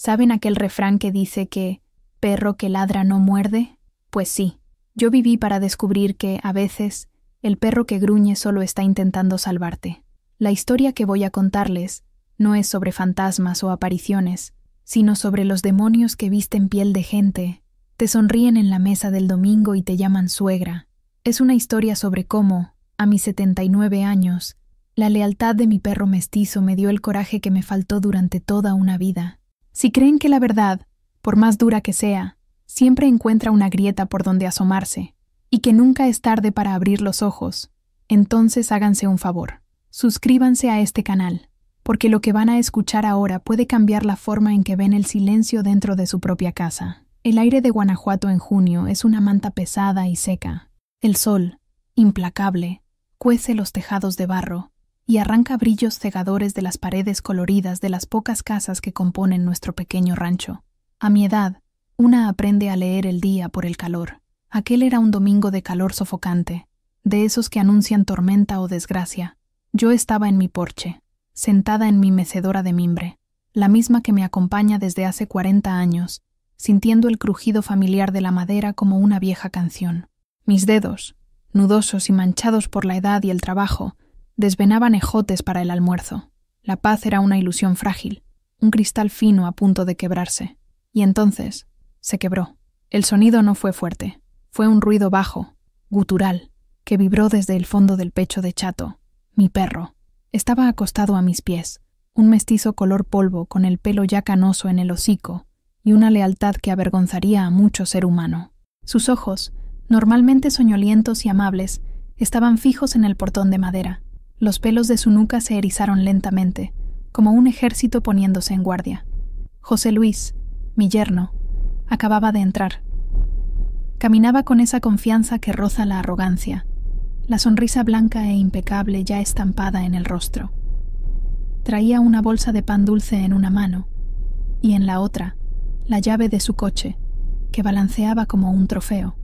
¿Saben aquel refrán que dice que perro que ladra no muerde? Pues sí, yo viví para descubrir que, a veces, el perro que gruñe solo está intentando salvarte. La historia que voy a contarles no es sobre fantasmas o apariciones, sino sobre los demonios que visten piel de gente, te sonríen en la mesa del domingo y te llaman suegra. Es una historia sobre cómo, a mis 79 años, la lealtad de mi perro mestizo me dio el coraje que me faltó durante toda una vida. Si creen que la verdad, por más dura que sea, siempre encuentra una grieta por donde asomarse, y que nunca es tarde para abrir los ojos, entonces háganse un favor. Suscríbanse a este canal, porque lo que van a escuchar ahora puede cambiar la forma en que ven el silencio dentro de su propia casa. El aire de Guanajuato en junio es una manta pesada y seca. El sol, implacable, cuece los tejados de barro y arranca brillos cegadores de las paredes coloridas de las pocas casas que componen nuestro pequeño rancho. A mi edad, una aprende a leer el día por el calor. Aquel era un domingo de calor sofocante, de esos que anuncian tormenta o desgracia. Yo estaba en mi porche, sentada en mi mecedora de mimbre, la misma que me acompaña desde hace 40 años, sintiendo el crujido familiar de la madera como una vieja canción. Mis dedos, nudosos y manchados por la edad y el trabajo, desvenaban ejotes para el almuerzo. La paz era una ilusión frágil, un cristal fino a punto de quebrarse. Y entonces, se quebró. El sonido no fue fuerte, fue un ruido bajo, gutural, que vibró desde el fondo del pecho de Chato, mi perro. Estaba acostado a mis pies, un mestizo color polvo con el pelo ya canoso en el hocico y una lealtad que avergonzaría a mucho ser humano. Sus ojos, normalmente soñolientos y amables, estaban fijos en el portón de madera. Los pelos de su nuca se erizaron lentamente, como un ejército poniéndose en guardia. José Luis, mi yerno, acababa de entrar. Caminaba con esa confianza que roza la arrogancia, la sonrisa blanca e impecable ya estampada en el rostro. Traía una bolsa de pan dulce en una mano, y en la otra, la llave de su coche, que balanceaba como un trofeo.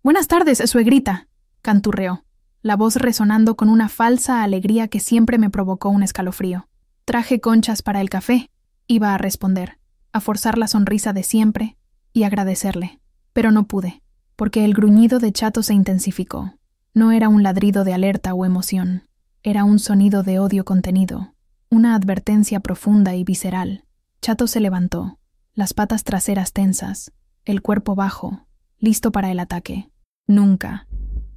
«Buenas tardes, suegrita», canturreó, la voz resonando con una falsa alegría que siempre me provocó un escalofrío. «Traje conchas para el café», iba a responder, a forzar la sonrisa de siempre y agradecerle. Pero no pude, porque el gruñido de Chato se intensificó. No era un ladrido de alerta o emoción, era un sonido de odio contenido, una advertencia profunda y visceral. Chato se levantó, las patas traseras tensas, el cuerpo bajo, listo para el ataque. Nunca,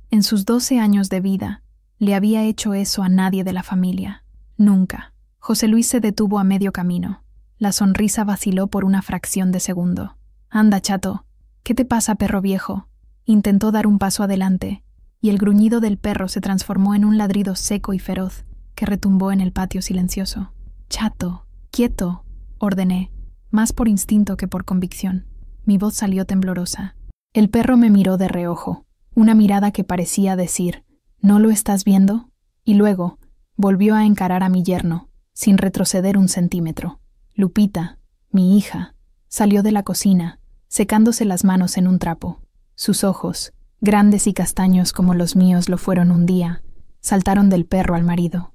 en sus 12 años de vida, le había hecho eso a nadie de la familia. Nunca. José Luis se detuvo a medio camino. La sonrisa vaciló por una fracción de segundo. «Anda, Chato, ¿qué te pasa, perro viejo?» Intentó dar un paso adelante, y el gruñido del perro se transformó en un ladrido seco y feroz que retumbó en el patio silencioso. «Chato, quieto», ordené, más por instinto que por convicción. Mi voz salió temblorosa. El perro me miró de reojo, una mirada que parecía decir, «¿No lo estás viendo?» Y luego volvió a encarar a mi yerno, sin retroceder un centímetro. Lupita, mi hija, salió de la cocina, secándose las manos en un trapo. Sus ojos, grandes y castaños como los míos lo fueron un día, saltaron del perro al marido.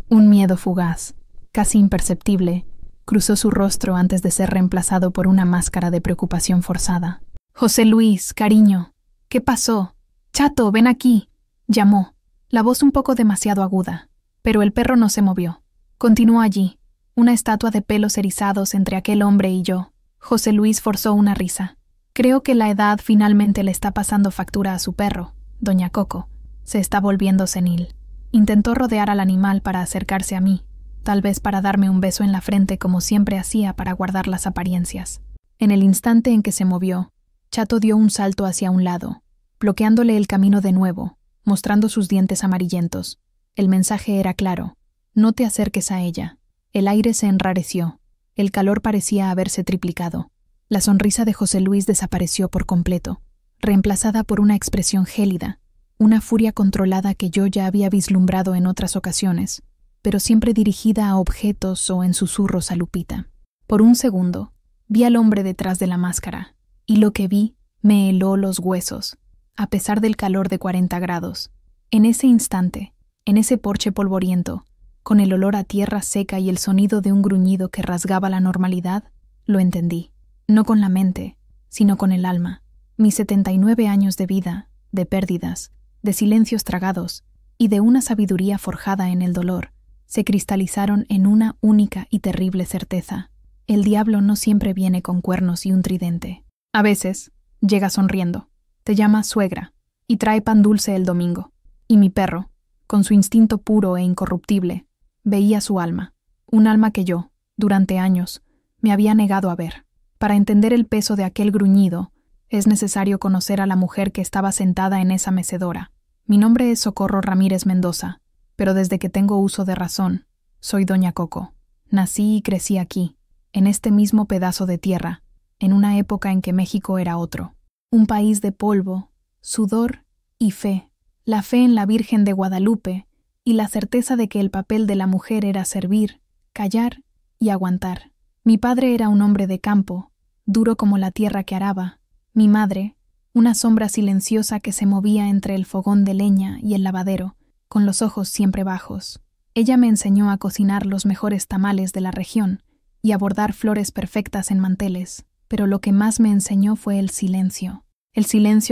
Un miedo fugaz, casi imperceptible, cruzó su rostro antes de ser reemplazado por una máscara de preocupación forzada. «José Luis, cariño, ¿qué pasó? Chato, ven aquí», llamó, la voz un poco demasiado aguda, pero el perro no se movió. Continuó allí, una estatua de pelos erizados entre aquel hombre y yo. José Luis forzó una risa. «Creo que la edad finalmente le está pasando factura a su perro, doña Coco. Se está volviendo senil». Intentó rodear al animal para acercarse a mí, tal vez para darme un beso en la frente como siempre hacía para guardar las apariencias. En el instante en que se movió, Chato dio un salto hacia un lado, bloqueándole el camino de nuevo, mostrando sus dientes amarillentos. El mensaje era claro: «No te acerques a ella». El aire se enrareció, el calor parecía haberse triplicado. La sonrisa de José Luis desapareció por completo, reemplazada por una expresión gélida, una furia controlada que yo ya había vislumbrado en otras ocasiones, pero siempre dirigida a objetos o en susurros a Lupita. Por un segundo, vi al hombre detrás de la máscara, y lo que vi me heló los huesos, a pesar del calor de 40 grados. En ese instante, en ese porche polvoriento, con el olor a tierra seca y el sonido de un gruñido que rasgaba la normalidad, Lo entendí, no con la mente, sino con el alma. Mis 79 años de vida, de pérdidas, de silencios tragados y de una sabiduría forjada en el dolor, se cristalizaron en una única y terrible certeza. El diablo no siempre viene con cuernos y un tridente. A veces, llega sonriendo, te llama suegra y trae pan dulce el domingo. Y mi perro, con su instinto puro e incorruptible, veía su alma, un alma que yo, durante años, me había negado a ver. Para entender el peso de aquel gruñido, es necesario conocer a la mujer que estaba sentada en esa mecedora. Mi nombre es Socorro Ramírez Mendoza, pero desde que tengo uso de razón, soy Doña Coco. Nací y crecí aquí, en este mismo pedazo de tierra, en una época en que México era otro. Un país de polvo, sudor y fe. La fe en la Virgen de Guadalupe y la certeza de que el papel de la mujer era servir, callar y aguantar. Mi padre era un hombre de campo, duro como la tierra que araba. Mi madre, una sombra silenciosa que se movía entre el fogón de leña y el lavadero, con los ojos siempre bajos. Ella me enseñó a cocinar los mejores tamales de la región y a bordar flores perfectas en manteles, pero lo que más me enseñó fue el silencio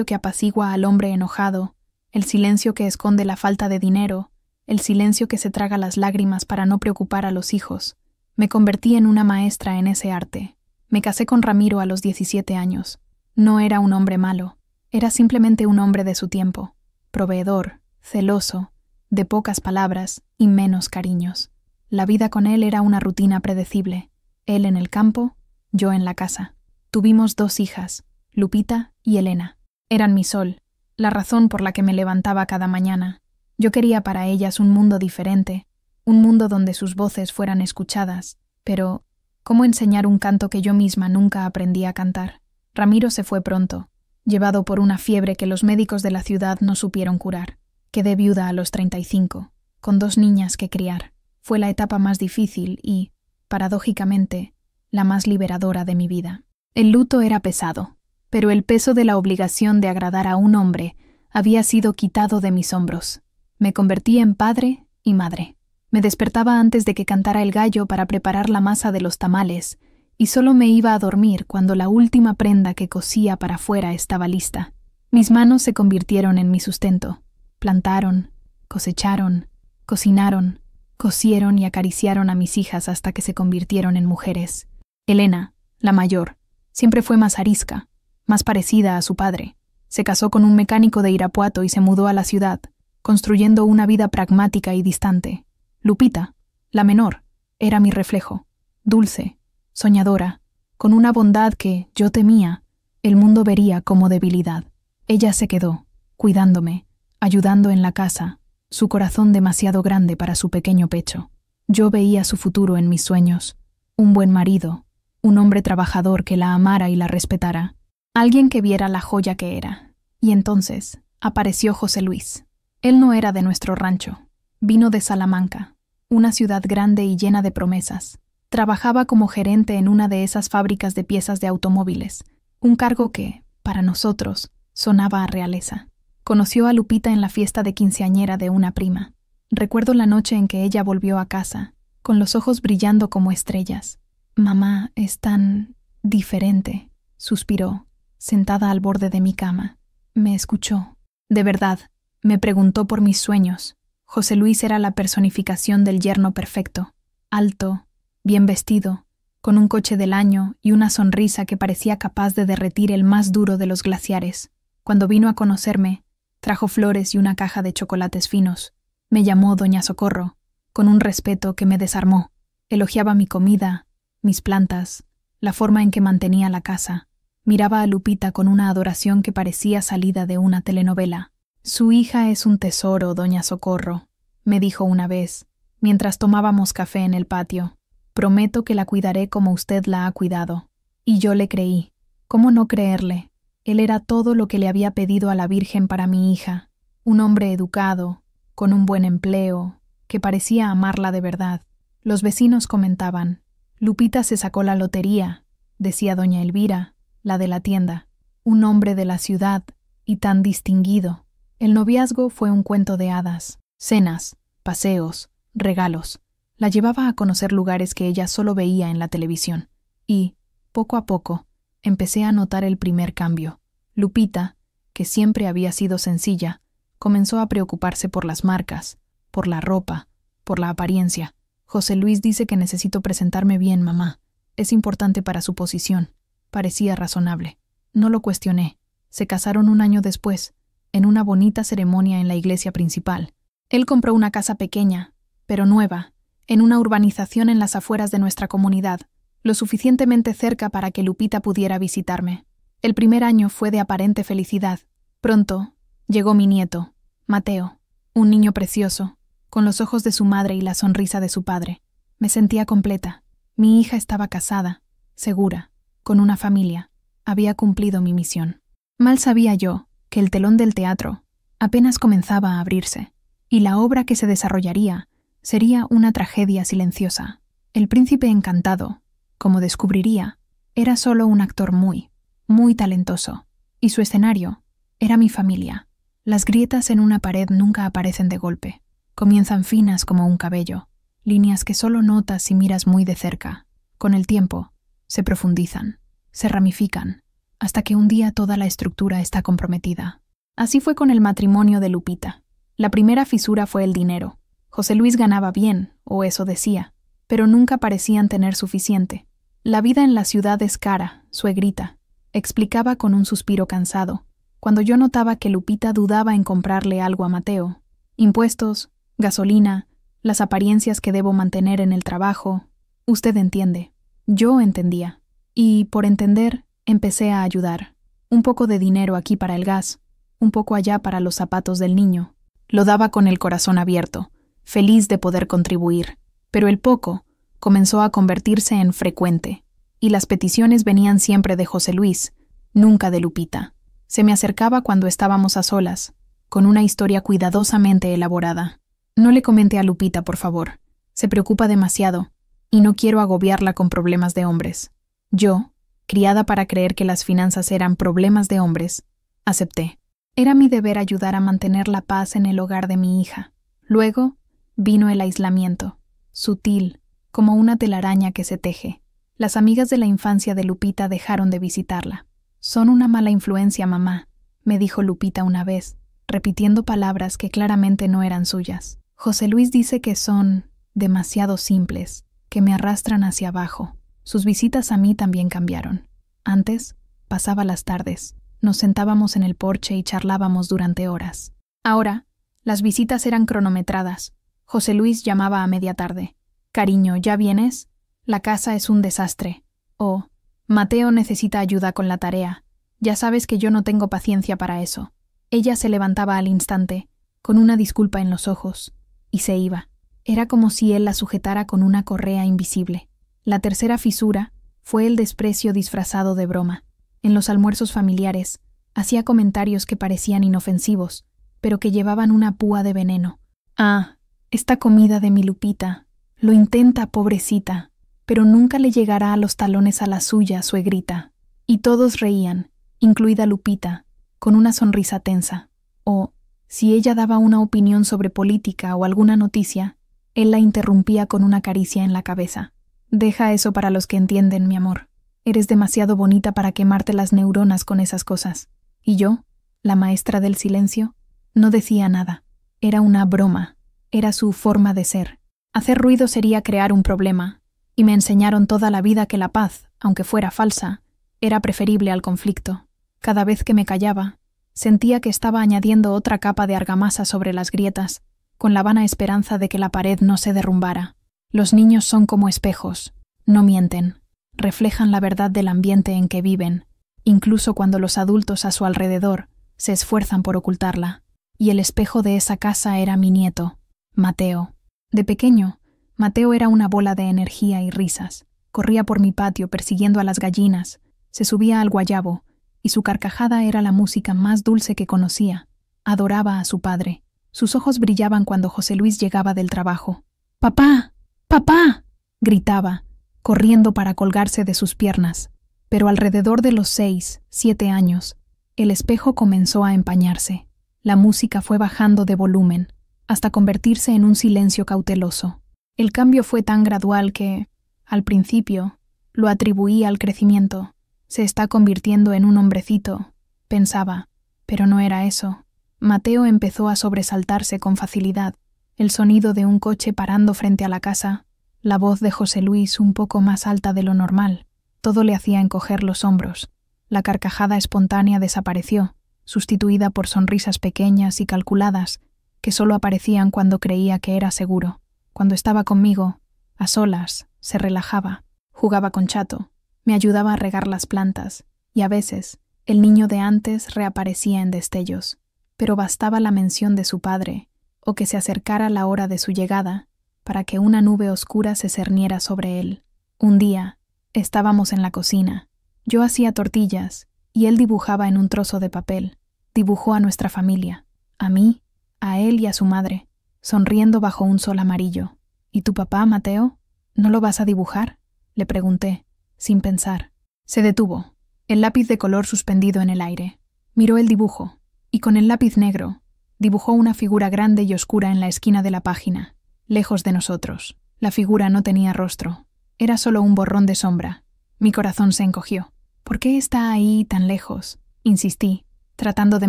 que apacigua al hombre enojado, el silencio que esconde la falta de dinero, el silencio que se traga las lágrimas para no preocupar a los hijos. Me convertí en una maestra en ese arte. Me casé con Ramiro a los 17 años. No era un hombre malo, era simplemente un hombre de su tiempo, proveedor, celoso, de pocas palabras y menos cariños. La vida con él era una rutina predecible, él en el campo, yo en la casa. Tuvimos 2 hijas, Lupita y Elena. Eran mi sol, la razón por la que me levantaba cada mañana. Yo quería para ellas un mundo diferente, un mundo donde sus voces fueran escuchadas, pero ¿cómo enseñar un canto que yo misma nunca aprendí a cantar? Ramiro se fue pronto, llevado por una fiebre que los médicos de la ciudad no supieron curar. Quedé viuda a los 35, con 2 niñas que criar. Fue la etapa más difícil y, paradójicamente, la más liberadora de mi vida. El luto era pesado, pero el peso de la obligación de agradar a un hombre había sido quitado de mis hombros. Me convertí en padre y madre. Me despertaba antes de que cantara el gallo para preparar la masa de los tamales, y solo me iba a dormir cuando la última prenda que cosía para afuera estaba lista. Mis manos se convirtieron en mi sustento. Plantaron, cosecharon, cocinaron, cosieron y acariciaron a mis hijas hasta que se convirtieron en mujeres. Elena, la mayor, siempre fue más arisca, más parecida a su padre. Se casó con un mecánico de Irapuato y se mudó a la ciudad, construyendo una vida pragmática y distante. Lupita, la menor, era mi reflejo, dulce, soñadora, con una bondad que, yo temía, el mundo vería como debilidad. Ella se quedó, cuidándome, ayudando en la casa, su corazón demasiado grande para su pequeño pecho. Yo veía su futuro en mis sueños, un buen marido, un hombre trabajador que la amara y la respetara, alguien que viera la joya que era. Y entonces apareció José Luis. Él no era de nuestro rancho, vino de Salamanca, una ciudad grande y llena de promesas. Trabajaba como gerente en una de esas fábricas de piezas de automóviles, un cargo que, para nosotros, sonaba a realeza. Conoció a Lupita en la fiesta de quinceañera de una prima. Recuerdo la noche en que ella volvió a casa, con los ojos brillando como estrellas. «Mamá es tan diferente», suspiró, sentada al borde de mi cama. Me escuchó. De verdad, me preguntó por mis sueños. José Luis era la personificación del yerno perfecto, alto, bien vestido, con un coche del año y una sonrisa que parecía capaz de derretir el más duro de los glaciares. Cuando vino a conocerme, trajo flores y una caja de chocolates finos. Me llamó Doña Socorro, con un respeto que me desarmó. Elogiaba mi comida, mis plantas, la forma en que mantenía la casa. Miraba a Lupita con una adoración que parecía salida de una telenovela. «Su hija es un tesoro, Doña Socorro», me dijo una vez, mientras tomábamos café en el patio. «Prometo que la cuidaré como usted la ha cuidado». Y yo le creí. ¿Cómo no creerle? Él era todo lo que le había pedido a la Virgen para mi hija. Un hombre educado, con un buen empleo, que parecía amarla de verdad. Los vecinos comentaban: «Lupita se sacó la lotería», decía doña Elvira, la de la tienda. «Un hombre de la ciudad, y tan distinguido». El noviazgo fue un cuento de hadas. Cenas, paseos, regalos. La llevaba a conocer lugares que ella solo veía en la televisión. Y, Poco a poco, empecé a notar el primer cambio. Lupita, que siempre había sido sencilla, comenzó a preocuparse por las marcas, por la ropa, por la apariencia. José Luis dice que necesito presentarme bien, mamá. Es importante para su posición. Parecía razonable. No lo cuestioné. Se casaron un año después, en una bonita ceremonia en la iglesia principal. Él compró una casa pequeña, pero nueva, en una urbanización en las afueras de nuestra comunidad, lo suficientemente cerca para que Lupita pudiera visitarme. El primer año fue de aparente felicidad. Pronto llegó mi nieto, Mateo, un niño precioso, con los ojos de su madre y la sonrisa de su padre. Me sentía completa. Mi hija estaba casada, segura, con una familia. Había cumplido mi misión. Mal sabía yo que el telón del teatro apenas comenzaba a abrirse, y la obra que se desarrollaría sería una tragedia silenciosa. El príncipe encantado, como descubriría, era solo un actor muy talentoso, y su escenario era mi familia. Las grietas en una pared nunca aparecen de golpe. Comienzan finas como un cabello, líneas que solo notas si miras muy de cerca. Con el tiempo, se profundizan, se ramifican, hasta que un día toda la estructura está comprometida. Así fue con el matrimonio de Lupita. La primera fisura fue el dinero. José Luis ganaba bien, o eso decía, pero nunca parecían tener suficiente. La vida en la ciudad es cara, suegrita, explicaba con un suspiro cansado, cuando yo notaba que Lupita dudaba en comprarle algo a Mateo. Impuestos, gasolina, las apariencias que debo mantener en el trabajo. Usted entiende. Yo entendía. Y, por entender, empecé a ayudar. Un poco de dinero aquí para el gas, un poco allá para los zapatos del niño. Lo daba con el corazón abierto, feliz de poder contribuir. Pero el poco comenzó a convertirse en frecuente, y las peticiones venían siempre de José Luis, nunca de Lupita. Se me acercaba cuando estábamos a solas, con una historia cuidadosamente elaborada. No le comente a Lupita, por favor. Se preocupa demasiado, y no quiero agobiarla con problemas de hombres. Yo, criada para creer que las finanzas eran problemas de hombres, acepté. Era mi deber ayudar a mantener la paz en el hogar de mi hija. Luego vino el aislamiento, sutil, como una telaraña que se teje. Las amigas de la infancia de Lupita dejaron de visitarla. «Son una mala influencia, mamá», me dijo Lupita una vez, repitiendo palabras que claramente no eran suyas. José Luis dice que son demasiado simples, que me arrastran hacia abajo. Sus visitas a mí también cambiaron. Antes, pasaba las tardes. Nos sentábamos en el porche y charlábamos durante horas. Ahora, las visitas eran cronometradas. José Luis llamaba a media tarde. «Cariño, ¿ya vienes? La casa es un desastre». O «Mateo necesita ayuda con la tarea. Ya sabes que yo no tengo paciencia para eso». Ella se levantaba al instante, con una disculpa en los ojos, y se iba. Era como si él la sujetara con una correa invisible. La tercera fisura fue el desprecio disfrazado de broma. En los almuerzos familiares, hacía comentarios que parecían inofensivos, pero que llevaban una púa de veneno. «Ah, esta comida de mi Lupita. Lo intenta, pobrecita, pero nunca le llegará a los talones a la suya, suegrita». Y todos reían, incluida Lupita, con una sonrisa tensa. O, si ella daba una opinión sobre política o alguna noticia, él la interrumpía con una caricia en la cabeza. «Deja eso para los que entienden, mi amor. Eres demasiado bonita para quemarte las neuronas con esas cosas». Y yo, la maestra del silencio, no decía nada. Era una broma. Era su forma de ser. Hacer ruido sería crear un problema, y me enseñaron toda la vida que la paz, aunque fuera falsa, era preferible al conflicto. Cada vez que me callaba, sentía que estaba añadiendo otra capa de argamasa sobre las grietas, con la vana esperanza de que la pared no se derrumbara. Los niños son como espejos, no mienten, reflejan la verdad del ambiente en que viven, incluso cuando los adultos a su alrededor se esfuerzan por ocultarla. Y el espejo de esa casa era mi nieto, Mateo. De pequeño, Mateo era una bola de energía y risas. Corría por mi patio persiguiendo a las gallinas, se subía al guayabo, y su carcajada era la música más dulce que conocía. Adoraba a su padre. Sus ojos brillaban cuando José Luis llegaba del trabajo. «¡Papá! ¡Papá!», gritaba, corriendo para colgarse de sus piernas. Pero alrededor de los 6, 7 años, el espejo comenzó a empañarse. La música fue bajando de volumen, hasta convertirse en un silencio cauteloso. El cambio fue tan gradual que, al principio, Lo atribuí al crecimiento. Se está convirtiendo en un hombrecito, pensaba, pero no era eso. Mateo empezó a sobresaltarse con facilidad. El sonido de un coche parando frente a la casa, la voz de José Luis un poco más alta de lo normal, todo le hacía encoger los hombros. La carcajada espontánea desapareció, sustituida por sonrisas pequeñas y calculadas, que solo aparecían cuando creía que era seguro. Cuando estaba conmigo, a solas, se relajaba, jugaba con Chato, me ayudaba a regar las plantas, y a veces el niño de antes reaparecía en destellos. Pero bastaba la mención de su padre, o que se acercara la hora de su llegada, para que una nube oscura se cerniera sobre él. Un día, estábamos en la cocina. Yo hacía tortillas, y él dibujaba en un trozo de papel. Dibujó a nuestra familia, a mí, a él y a su madre, sonriendo bajo un sol amarillo. ¿Y tu papá, Mateo? ¿No lo vas a dibujar?, le pregunté, sin pensar. Se detuvo, el lápiz de color suspendido en el aire. Miró el dibujo, y con el lápiz negro, dibujó una figura grande y oscura en la esquina de la página, lejos de nosotros. La figura no tenía rostro, era solo un borrón de sombra. Mi corazón se encogió. ¿Por qué está ahí tan lejos?, insistí, tratando de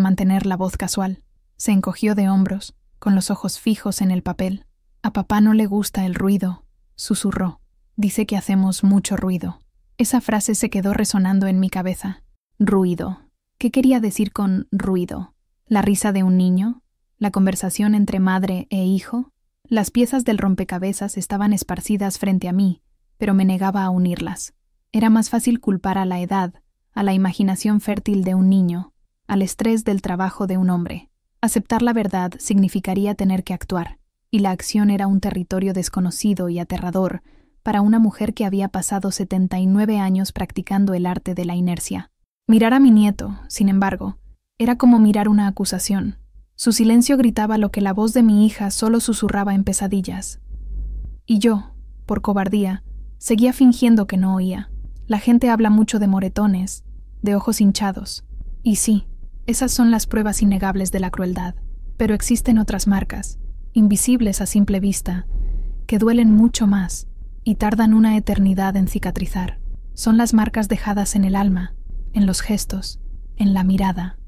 mantener la voz casual. Se encogió de hombros, con los ojos fijos en el papel. A papá no le gusta el ruido, susurró. Dice que hacemos mucho ruido. Esa frase se quedó resonando en mi cabeza. Ruido. ¿Qué quería decir con ruido? ¿La risa de un niño? ¿La conversación entre madre e hijo? Las piezas del rompecabezas estaban esparcidas frente a mí, pero me negaba a unirlas. Era más fácil culpar a la edad, a la imaginación fértil de un niño, al estrés del trabajo de un hombre. Aceptar la verdad significaría tener que actuar, y la acción era un territorio desconocido y aterrador para una mujer que había pasado 79 años practicando el arte de la inercia. Mirar a mi nieto, sin embargo, era como mirar una acusación. Su silencio gritaba lo que la voz de mi hija solo susurraba en pesadillas. Y yo, por cobardía, seguía fingiendo que no oía. La gente habla mucho de moretones, de ojos hinchados. Y sí, esas son las pruebas innegables de la crueldad. Pero existen otras marcas, invisibles a simple vista, que duelen mucho más y tardan una eternidad en cicatrizar. Son las marcas dejadas en el alma, en los gestos, en la mirada.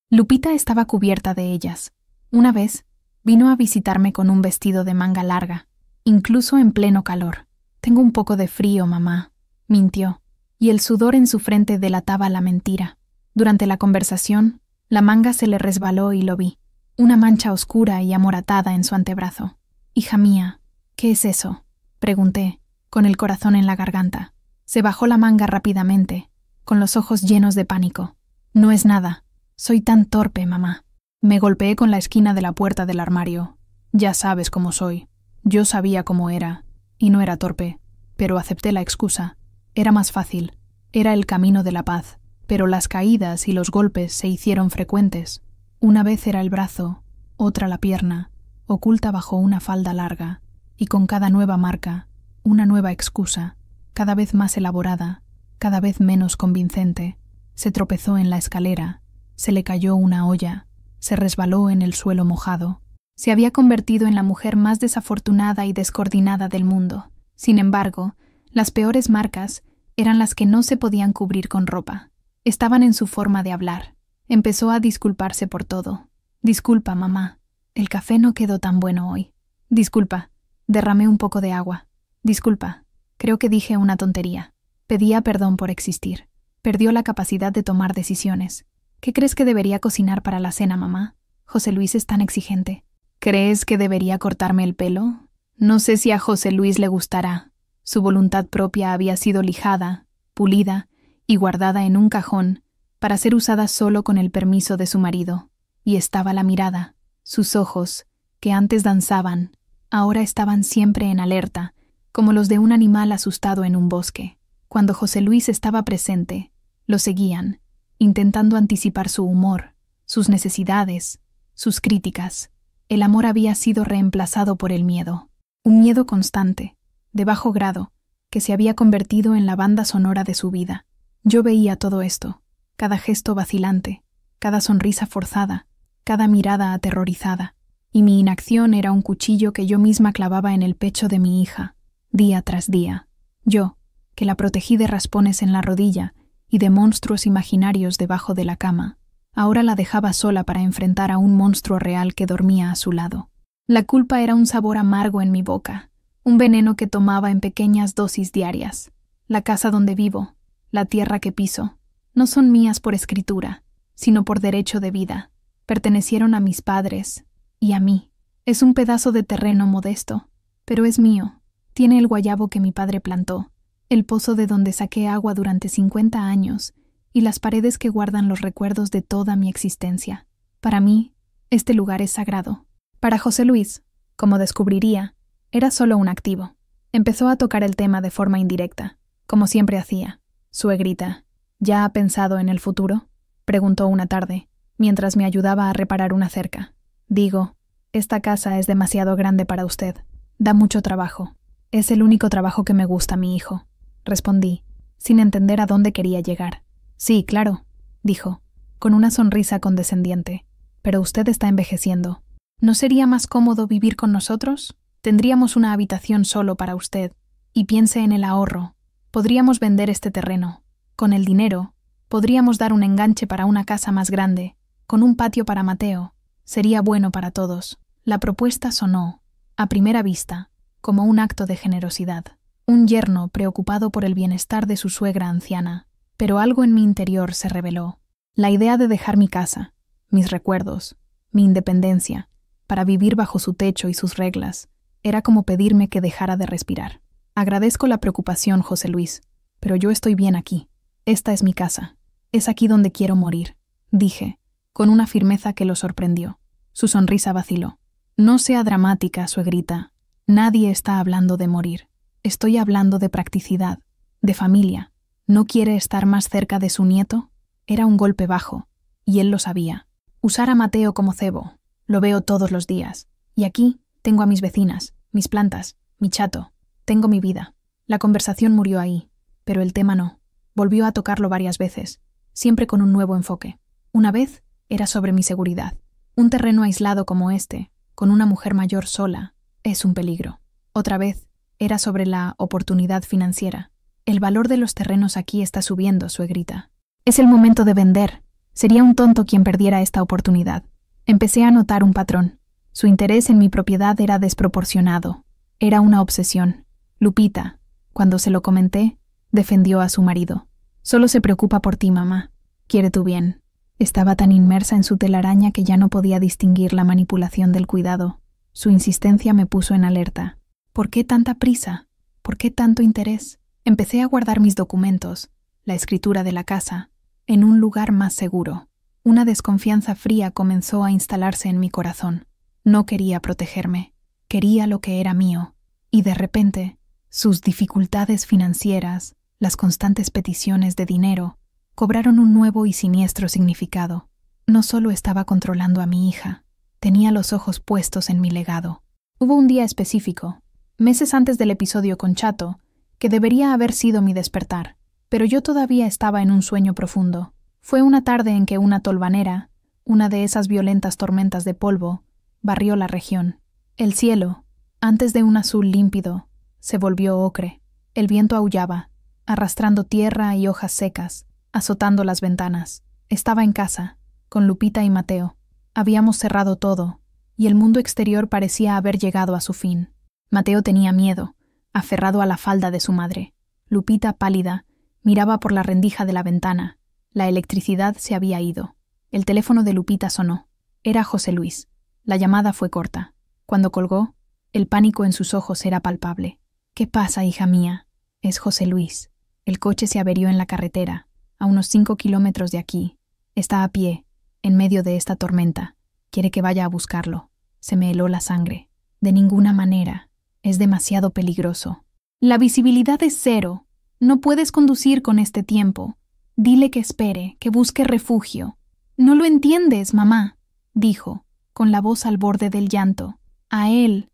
Lupita estaba cubierta de ellas. Una vez, vino a visitarme con un vestido de manga larga, incluso en pleno calor. «Tengo un poco de frío, mamá», mintió, y el sudor en su frente delataba la mentira. Durante la conversación, la manga se le resbaló y lo vi, una mancha oscura y amoratada en su antebrazo. «Hija mía, ¿qué es eso?», pregunté, con el corazón en la garganta. Se bajó la manga rápidamente, con los ojos llenos de pánico. «No es nada. Soy tan torpe, mamá». Me golpeé con la esquina de la puerta del armario. Ya sabes cómo soy. Yo sabía cómo era, y no era torpe, pero acepté la excusa. Era más fácil. Era el camino de la paz. Pero las caídas y los golpes se hicieron frecuentes. Una vez era el brazo, otra la pierna, oculta bajo una falda larga, y con cada nueva marca, una nueva excusa, cada vez más elaborada, cada vez menos convincente. Se tropezó en la escalera, se le cayó una olla, se resbaló en el suelo mojado. Se había convertido en la mujer más desafortunada y descoordinada del mundo. Sin embargo, las peores marcas eran las que no se podían cubrir con ropa. Estaban en su forma de hablar. Empezó a disculparse por todo. «Disculpa, mamá. El café no quedó tan bueno hoy. Disculpa. Derramé un poco de agua. Disculpa. Creo que dije una tontería». Pedía perdón por existir. Perdió la capacidad de tomar decisiones. «¿Qué crees que debería cocinar para la cena, mamá? José Luis es tan exigente». «¿Crees que debería cortarme el pelo? No sé si a José Luis le gustará». Su voluntad propia había sido lijada, pulida y guardada en un cajón para ser usada solo con el permiso de su marido. Y estaba la mirada. Sus ojos, que antes danzaban, ahora estaban siempre en alerta, como los de un animal asustado en un bosque. Cuando José Luis estaba presente, lo seguían, intentando anticipar su humor, sus necesidades, sus críticas. El amor había sido reemplazado por el miedo, un miedo constante, de bajo grado, que se había convertido en la banda sonora de su vida. Yo veía todo esto, cada gesto vacilante, cada sonrisa forzada, cada mirada aterrorizada, y mi inacción era un cuchillo que yo misma clavaba en el pecho de mi hija, día tras día. Yo, que la protegí de raspones en la rodilla y de monstruos imaginarios debajo de la cama. Ahora la dejaba sola para enfrentar a un monstruo real que dormía a su lado. La culpa era un sabor amargo en mi boca, un veneno que tomaba en pequeñas dosis diarias. La casa donde vivo, la tierra que piso, no son mías por escritura, sino por derecho de vida. Pertenecieron a mis padres y a mí. Es un pedazo de terreno modesto, pero es mío. Tiene el guayabo que mi padre plantó, el pozo de donde saqué agua durante 50 años y las paredes que guardan los recuerdos de toda mi existencia. Para mí, este lugar es sagrado. Para José Luis, como descubriría, era solo un activo. Empezó a tocar el tema de forma indirecta, como siempre hacía. Suegrita, ¿ya ha pensado en el futuro?, preguntó una tarde, mientras me ayudaba a reparar una cerca. Digo, esta casa es demasiado grande para usted. Da mucho trabajo. Es el único trabajo que me gusta, mi hijo, respondí, sin entender a dónde quería llegar. Sí, claro, dijo, con una sonrisa condescendiente. Pero usted está envejeciendo. ¿No sería más cómodo vivir con nosotros? Tendríamos una habitación solo para usted. Y piense en el ahorro. Podríamos vender este terreno. Con el dinero, podríamos dar un enganche para una casa más grande, con un patio para Mateo. Sería bueno para todos. La propuesta sonó, a primera vista, como un acto de generosidad. Un yerno preocupado por el bienestar de su suegra anciana. Pero algo en mi interior se rebeló. La idea de dejar mi casa, mis recuerdos, mi independencia, para vivir bajo su techo y sus reglas, era como pedirme que dejara de respirar. Agradezco la preocupación, José Luis, pero yo estoy bien aquí. Esta es mi casa. Es aquí donde quiero morir, dije, con una firmeza que lo sorprendió. Su sonrisa vaciló. No sea dramática, suegrita. Nadie está hablando de morir. Estoy hablando de practicidad, de familia. ¿No quiere estar más cerca de su nieto? Era un golpe bajo, y él lo sabía. Usar a Mateo como cebo. Lo veo todos los días. Y aquí tengo a mis vecinas, mis plantas, mi chato. Tengo mi vida. La conversación murió ahí, pero el tema no. Volvió a tocarlo varias veces, siempre con un nuevo enfoque. Una vez era sobre mi seguridad. Un terreno aislado como este, con una mujer mayor sola, es un peligro. Otra vez era sobre la oportunidad financiera. El valor de los terrenos aquí está subiendo, suegrita. Es el momento de vender. Sería un tonto quien perdiera esta oportunidad. Empecé a notar un patrón. Su interés en mi propiedad era desproporcionado. Era una obsesión. Lupita, cuando se lo comenté, defendió a su marido. Solo se preocupa por ti, mamá. Quiere tu bien. Estaba tan inmersa en su telaraña que ya no podía distinguir la manipulación del cuidado. Su insistencia me puso en alerta. ¿Por qué tanta prisa? ¿Por qué tanto interés? Empecé a guardar mis documentos, la escritura de la casa, en un lugar más seguro. Una desconfianza fría comenzó a instalarse en mi corazón. No quería protegerme. Quería lo que era mío. Y de repente, sus dificultades financieras, las constantes peticiones de dinero, cobraron un nuevo y siniestro significado. No solo estaba controlando a mi hija, tenía los ojos puestos en mi legado. Hubo un día específico, meses antes del episodio con Chato, que debería haber sido mi despertar, pero yo todavía estaba en un sueño profundo. Fue una tarde en que una tolvanera, una de esas violentas tormentas de polvo, barrió la región. El cielo, antes de un azul límpido, se volvió ocre. El viento aullaba, arrastrando tierra y hojas secas, azotando las ventanas. Estaba en casa, con Lupita y Mateo. Habíamos cerrado todo, y el mundo exterior parecía haber llegado a su fin. Mateo tenía miedo, aferrado a la falda de su madre. Lupita, pálida, miraba por la rendija de la ventana. La electricidad se había ido. El teléfono de Lupita sonó. Era José Luis. La llamada fue corta. Cuando colgó, el pánico en sus ojos era palpable. «¿Qué pasa, hija mía?» «Es José Luis. El coche se averió en la carretera, a unos 5 kilómetros de aquí. Está a pie, en medio de esta tormenta. Quiere que vaya a buscarlo». Se me heló la sangre. «De ninguna manera. Es demasiado peligroso». «La visibilidad es cero. No puedes conducir con este tiempo. Dile que espere, que busque refugio». «No lo entiendes, mamá», dijo, con la voz al borde del llanto. A él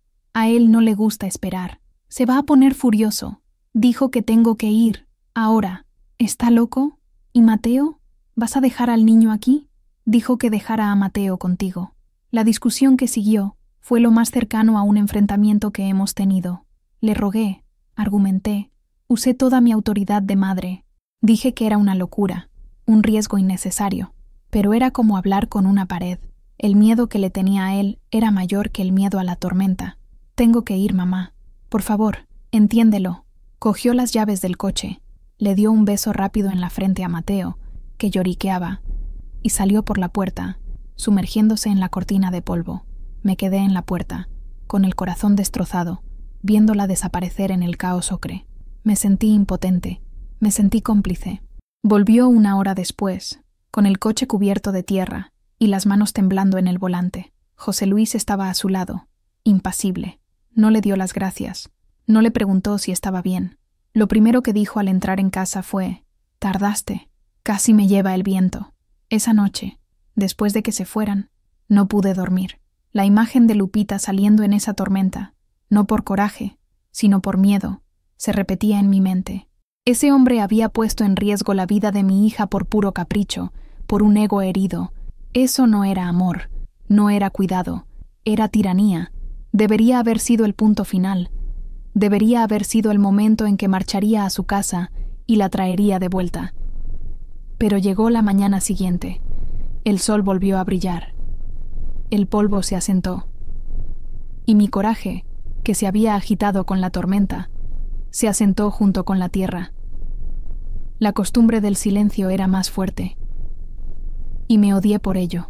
no le gusta esperar. Se va a poner furioso. Dijo que tengo que ir. Ahora. ¿Está loco? ¿Y Mateo? ¿Vas a dejar al niño aquí?» Dijo que dejara a Mateo contigo. La discusión que siguió fue lo más cercano a un enfrentamiento que hemos tenido. Le rogué, argumenté, Usé toda mi autoridad de madre. Dije que era una locura, un riesgo innecesario, pero era como hablar con una pared. El miedo que le tenía a él era mayor que el miedo a la tormenta. Tengo que ir, mamá. Por favor, entiéndelo. Cogió las llaves del coche, le dio un beso rápido en la frente a Mateo, que lloriqueaba, y salió por la puerta, sumergiéndose en la cortina de polvo. Me quedé en la puerta, con el corazón destrozado, viéndola desaparecer en el caos ocre. Me sentí impotente, me sentí cómplice. Volvió 1 hora después, con el coche cubierto de tierra y las manos temblando en el volante. José Luis estaba a su lado, impasible. No le dio las gracias. No le preguntó si estaba bien. Lo primero que dijo al entrar en casa fue: «Tardaste. Casi me lleva el viento». Esa noche, después de que se fueran, no pude dormir. La imagen de Lupita saliendo en esa tormenta, no por coraje, sino por miedo, se repetía en mi mente. Ese hombre había puesto en riesgo la vida de mi hija por puro capricho, por un ego herido. Eso no era amor, no era cuidado, era tiranía. Debería haber sido el punto final. Debería haber sido el momento en que marcharía a su casa y la traería de vuelta. Pero llegó la mañana siguiente. El sol volvió a brillar. El polvo se asentó. Y mi coraje, que se había agitado con la tormenta, se asentó junto con la tierra. La costumbre del silencio era más fuerte. Y me odié por ello.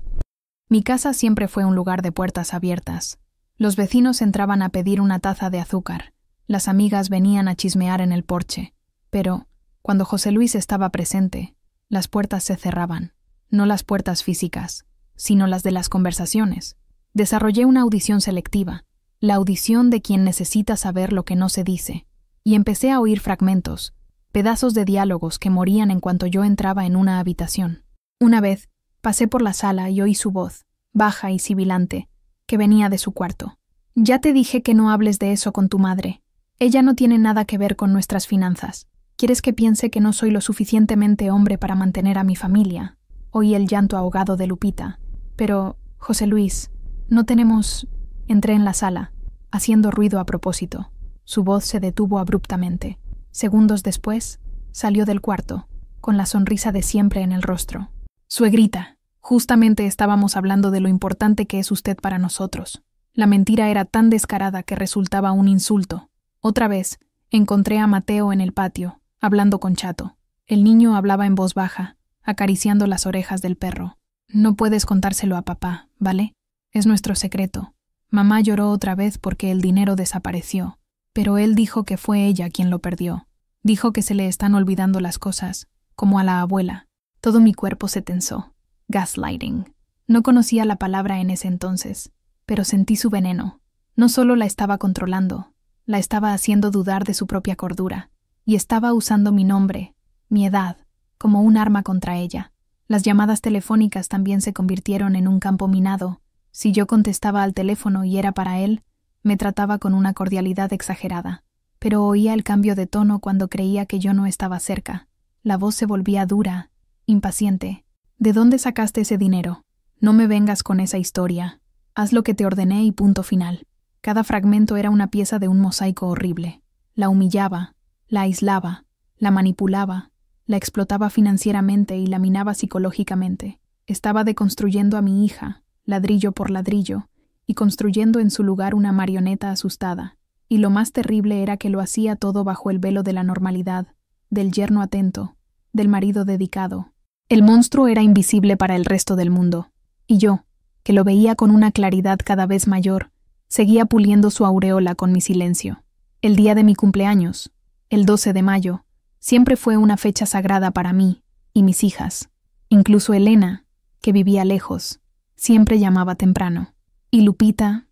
Mi casa siempre fue un lugar de puertas abiertas. Los vecinos entraban a pedir una taza de azúcar. Las amigas venían a chismear en el porche. Pero, cuando José Luis estaba presente, las puertas se cerraban. No las puertas físicas, sino las de las conversaciones. Desarrollé una audición selectiva, la audición de quien necesita saber lo que no se dice, y empecé a oír fragmentos, pedazos de diálogos que morían en cuanto yo entraba en una habitación. Una vez, pasé por la sala y oí su voz, baja y sibilante, que venía de su cuarto. «Ya te dije que no hables de eso con tu madre. Ella no tiene nada que ver con nuestras finanzas. ¿Quieres que piense que no soy lo suficientemente hombre para mantener a mi familia?» Oí el llanto ahogado de Lupita. «Pero, José Luis, no tenemos...» Entré en la sala, haciendo ruido a propósito. Su voz se detuvo abruptamente. Segundos después, salió del cuarto, con la sonrisa de siempre en el rostro. «Suegrita, justamente estábamos hablando de lo importante que es usted para nosotros». La mentira era tan descarada que resultaba un insulto. Otra vez, encontré a Mateo en el patio, hablando con Chato. El niño hablaba en voz baja, acariciando las orejas del perro. «No puedes contárselo a papá, ¿vale? Es nuestro secreto». Mamá lloró otra vez porque el dinero desapareció, pero él dijo que fue ella quien lo perdió. Dijo que se le están olvidando las cosas, como a la abuela. Todo mi cuerpo se tensó. Gaslighting. No conocía la palabra en ese entonces, pero sentí su veneno. No solo la estaba controlando, la estaba haciendo dudar de su propia cordura, y estaba usando mi nombre, mi edad, como un arma contra ella. Las llamadas telefónicas también se convirtieron en un campo minado. Si yo contestaba al teléfono y era para él, me trataba con una cordialidad exagerada, pero oía el cambio de tono cuando creía que yo no estaba cerca. La voz se volvía dura, impaciente. «¿De dónde sacaste ese dinero? No me vengas con esa historia. Haz lo que te ordené y punto final». Cada fragmento era una pieza de un mosaico horrible. La humillaba, la aislaba, la manipulaba, la explotaba financieramente y la minaba psicológicamente. Estaba deconstruyendo a mi hija, ladrillo por ladrillo, y construyendo en su lugar una marioneta asustada. Y lo más terrible era que lo hacía todo bajo el velo de la normalidad, del yerno atento, del marido dedicado. El monstruo era invisible para el resto del mundo, y yo, que lo veía con una claridad cada vez mayor, seguía puliendo su aureola con mi silencio. El día de mi cumpleaños, el 12 de mayo, siempre fue una fecha sagrada para mí y mis hijas. Incluso Elena, que vivía lejos, siempre llamaba temprano. Y Lupita,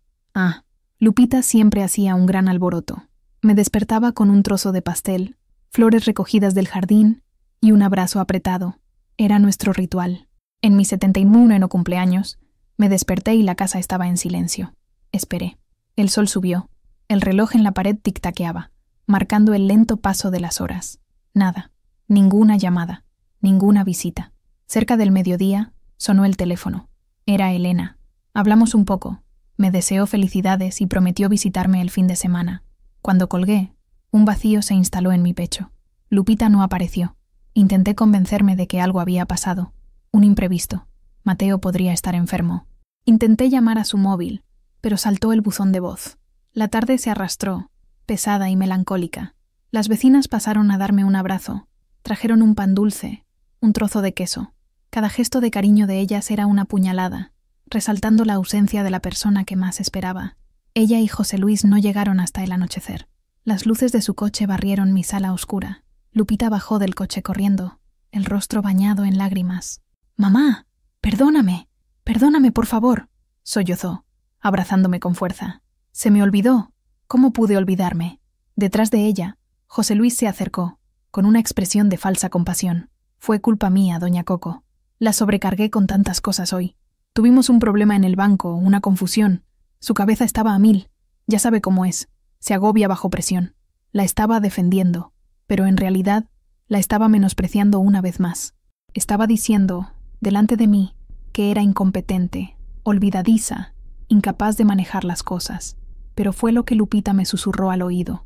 Lupita siempre hacía un gran alboroto. Me despertaba con un trozo de pastel, flores recogidas del jardín y un abrazo apretado. Era nuestro ritual. En mi 71º cumpleaños, me desperté y la casa estaba en silencio. Esperé. El sol subió. El reloj en la pared tic-taqueaba, marcando el lento paso de las horas. Nada. Ninguna llamada. Ninguna visita. Cerca del mediodía, sonó el teléfono. Era Elena. Hablamos un poco. Me deseó felicidades y prometió visitarme el fin de semana. Cuando colgué, Un vacío se instaló en mi pecho. Lupita no apareció. Intenté convencerme de que algo había pasado. Un imprevisto. Mateo podría estar enfermo. Intenté llamar a su móvil, pero saltó el buzón de voz. La tarde se arrastró, pesada y melancólica. Las vecinas pasaron a darme un abrazo. Trajeron un pan dulce, un trozo de queso. Cada gesto de cariño de ellas era una puñalada, resaltando la ausencia de la persona que más esperaba. Ella y José Luis no llegaron hasta el anochecer. Las luces de su coche barrieron mi sala oscura. Lupita bajó del coche corriendo, el rostro bañado en lágrimas. «¡Mamá! ¡Perdóname! ¡Perdóname, por favor!», sollozó, abrazándome con fuerza. «Se me olvidó. ¿Cómo pude olvidarme?». Detrás de ella, José Luis se acercó, con una expresión de falsa compasión. «Fue culpa mía, doña Coco. La sobrecargué con tantas cosas hoy. Tuvimos un problema en el banco, una confusión. Su cabeza estaba a 1000. Ya sabe cómo es. Se agobia bajo presión. La estaba defendiendo, pero en realidad la estaba menospreciando una vez más. Estaba diciendo, delante de mí, que era incompetente, olvidadiza, incapaz de manejar las cosas. Pero fue lo que Lupita me susurró al oído,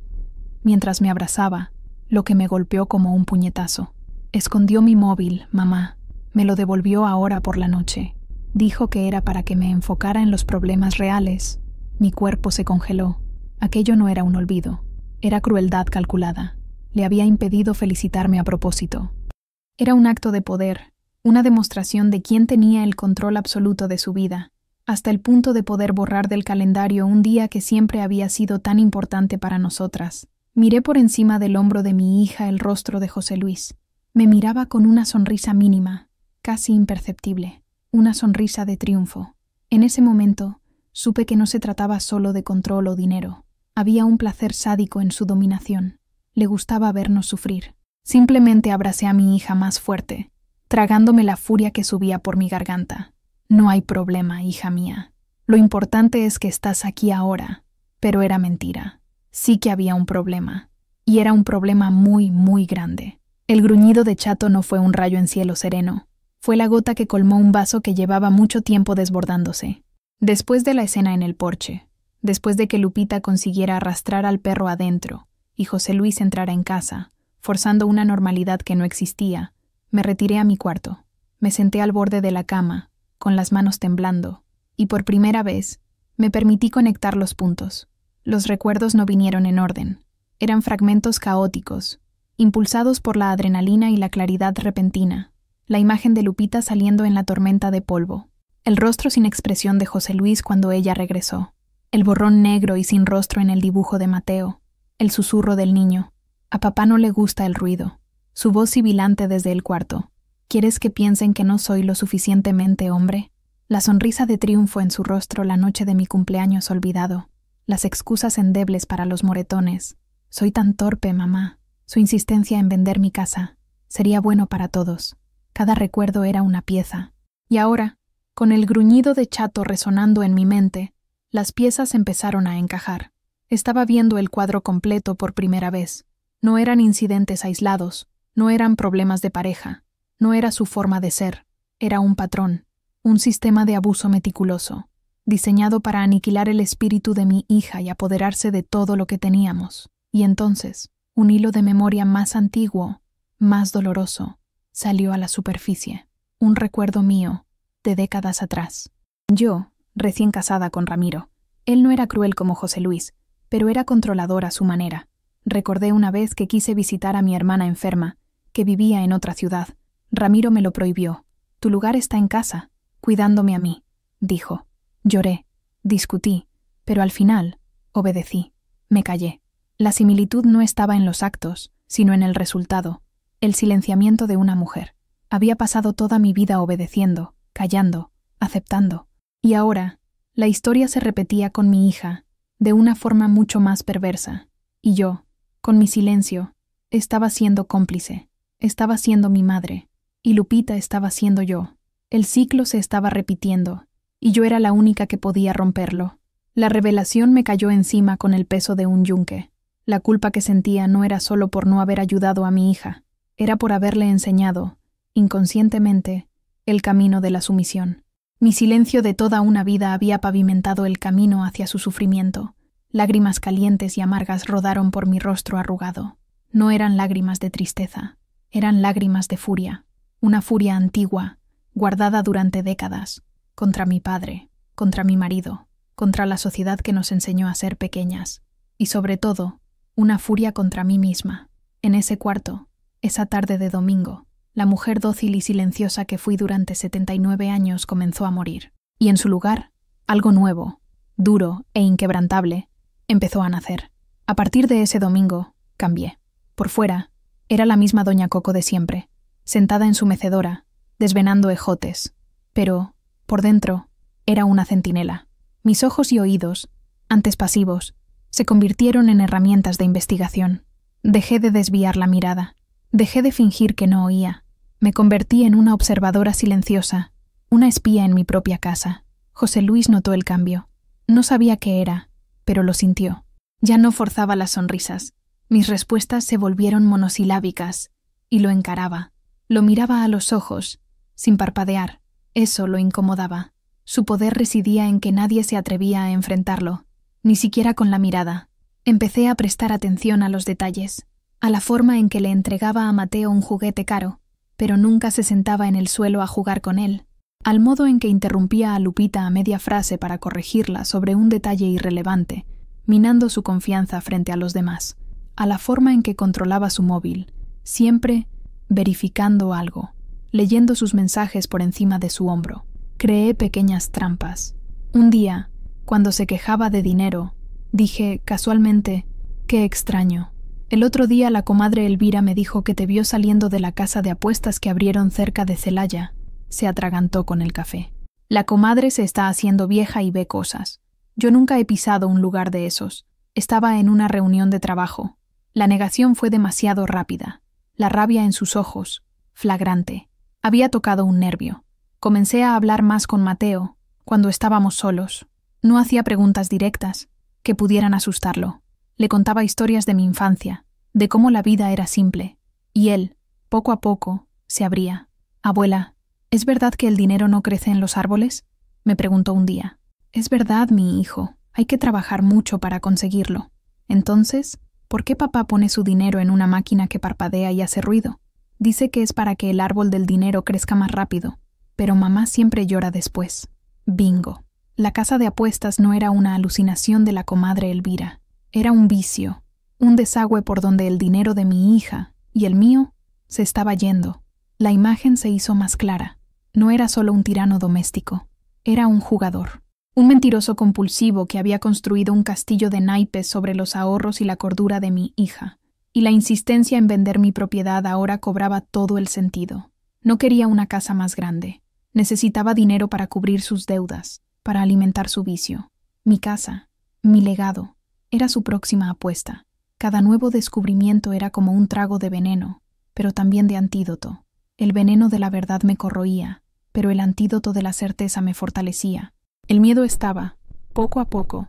mientras me abrazaba, lo que me golpeó como un puñetazo. Escondió mi móvil, mamá. Me lo devolvió ahora por la noche. Dijo que era para que me enfocara en los problemas reales. Mi cuerpo se congeló. Aquello no era un olvido. Era crueldad calculada. Le había impedido felicitarme a propósito. Era un acto de poder, una demostración de quién tenía el control absoluto de su vida, hasta el punto de poder borrar del calendario un día que siempre había sido tan importante para nosotras. Miré por encima del hombro de mi hija el rostro de José Luis. Me miraba con una sonrisa mínima, casi imperceptible, una sonrisa de triunfo. En ese momento, supe que no se trataba solo de control o dinero. Había un placer sádico en su dominación. Le gustaba vernos sufrir. Simplemente abracé a mi hija más fuerte, tragándome la furia que subía por mi garganta. «No hay problema, hija mía. Lo importante es que estás aquí ahora». Pero era mentira. Sí que había un problema. Y era un problema muy, muy grande. El gruñido de Chato no fue un rayo en cielo sereno. Fue la gota que colmó un vaso que llevaba mucho tiempo desbordándose. Después de la escena en el porche, después de que Lupita consiguiera arrastrar al perro adentro y José Luis entrara en casa, forzando una normalidad que no existía, me retiré a mi cuarto. Me senté al borde de la cama, con las manos temblando, y por primera vez me permití conectar los puntos. Los recuerdos no vinieron en orden. Eran fragmentos caóticos, impulsados por la adrenalina y la claridad repentina. La imagen de Lupita saliendo en la tormenta de polvo. El rostro sin expresión de José Luis cuando ella regresó. El borrón negro y sin rostro en el dibujo de Mateo. El susurro del niño. A papá no le gusta el ruido. Su voz sibilante desde el cuarto. ¿Quieres que piensen que no soy lo suficientemente hombre? La sonrisa de triunfo en su rostro la noche de mi cumpleaños olvidado. Las excusas endebles para los moretones. Soy tan torpe, mamá. Su insistencia en vender mi casa. Sería bueno para todos. Cada recuerdo era una pieza. Y ahora, con el gruñido de Chato resonando en mi mente, las piezas empezaron a encajar. Estaba viendo el cuadro completo por primera vez. No eran incidentes aislados, no eran problemas de pareja, no era su forma de ser, era un patrón, un sistema de abuso meticuloso, diseñado para aniquilar el espíritu de mi hija y apoderarse de todo lo que teníamos. Y entonces, un hilo de memoria más antiguo, más doloroso, salió a la superficie. Un recuerdo mío, de décadas atrás. Yo, recién casada con Ramiro. Él no era cruel como José Luis, pero era controlador a su manera. Recordé una vez que quise visitar a mi hermana enferma, que vivía en otra ciudad. Ramiro me lo prohibió. «Tu lugar está en casa, cuidándome a mí», dijo. Lloré, discutí, pero al final, obedecí. Me callé. La similitud no estaba en los actos, sino en el resultado. El silenciamiento de una mujer. Había pasado toda mi vida obedeciendo, callando, aceptando. Y ahora, la historia se repetía con mi hija, de una forma mucho más perversa. Y yo, con mi silencio, estaba siendo cómplice. Estaba siendo mi madre. Y Lupita estaba siendo yo. El ciclo se estaba repitiendo, y yo era la única que podía romperlo. La revelación me cayó encima con el peso de un yunque. La culpa que sentía no era solo por no haber ayudado a mi hija. Era por haberle enseñado, inconscientemente, el camino de la sumisión. Mi silencio de toda una vida había pavimentado el camino hacia su sufrimiento. Lágrimas calientes y amargas rodaron por mi rostro arrugado. No eran lágrimas de tristeza, eran lágrimas de furia, una furia antigua, guardada durante décadas, contra mi padre, contra mi marido, contra la sociedad que nos enseñó a ser pequeñas, y sobre todo, una furia contra mí misma. En ese cuarto, esa tarde de domingo, la mujer dócil y silenciosa que fui durante 79 años comenzó a morir, y en su lugar, algo nuevo, duro e inquebrantable, empezó a nacer. A partir de ese domingo, cambié. Por fuera, era la misma doña Coco de siempre, sentada en su mecedora, desvenando ejotes, pero, por dentro, era una centinela. Mis ojos y oídos, antes pasivos, se convirtieron en herramientas de investigación. Dejé de desviar la mirada, dejé de fingir que no oía. Me convertí en una observadora silenciosa, una espía en mi propia casa. José Luis notó el cambio. No sabía qué era, pero lo sintió. Ya no forzaba las sonrisas. Mis respuestas se volvieron monosilábicas, y lo encaraba. Lo miraba a los ojos, sin parpadear. Eso lo incomodaba. Su poder residía en que nadie se atrevía a enfrentarlo, ni siquiera con la mirada. Empecé a prestar atención a los detalles, a la forma en que le entregaba a Mateo un juguete caro, pero nunca se sentaba en el suelo a jugar con él, al modo en que interrumpía a Lupita a media frase para corregirla sobre un detalle irrelevante, minando su confianza frente a los demás, a la forma en que controlaba su móvil, siempre verificando algo, leyendo sus mensajes por encima de su hombro. Creé pequeñas trampas. Un día, cuando se quejaba de dinero, dije, casualmente, «Qué extraño». El otro día la comadre Elvira me dijo que te vio saliendo de la casa de apuestas que abrieron cerca de Celaya. Se atragantó con el café. La comadre se está haciendo vieja y ve cosas. Yo nunca he pisado un lugar de esos. Estaba en una reunión de trabajo. La negación fue demasiado rápida. La rabia en sus ojos, flagrante. Había tocado un nervio. Comencé a hablar más con Mateo, cuando estábamos solos. No hacía preguntas directas, que pudieran asustarlo. Le contaba historias de mi infancia, de cómo la vida era simple. Y él, poco a poco, se abría. «Abuela, ¿es verdad que el dinero no crece en los árboles?», me preguntó un día. «Es verdad, mi hijo. Hay que trabajar mucho para conseguirlo. Entonces, ¿por qué papá pone su dinero en una máquina que parpadea y hace ruido? Dice que es para que el árbol del dinero crezca más rápido. Pero mamá siempre llora después». Bingo. La casa de apuestas no era una alucinación de la comadre Elvira. Era un vicio, un desagüe por donde el dinero de mi hija y el mío se estaba yendo. La imagen se hizo más clara. No era solo un tirano doméstico, era un jugador. Un mentiroso compulsivo que había construido un castillo de naipes sobre los ahorros y la cordura de mi hija. Y la insistencia en vender mi propiedad ahora cobraba todo el sentido. No quería una casa más grande. Necesitaba dinero para cubrir sus deudas, para alimentar su vicio. Mi casa, mi legado, era su próxima apuesta. Cada nuevo descubrimiento era como un trago de veneno, pero también de antídoto. El veneno de la verdad me corroía, pero el antídoto de la certeza me fortalecía. El miedo estaba, poco a poco,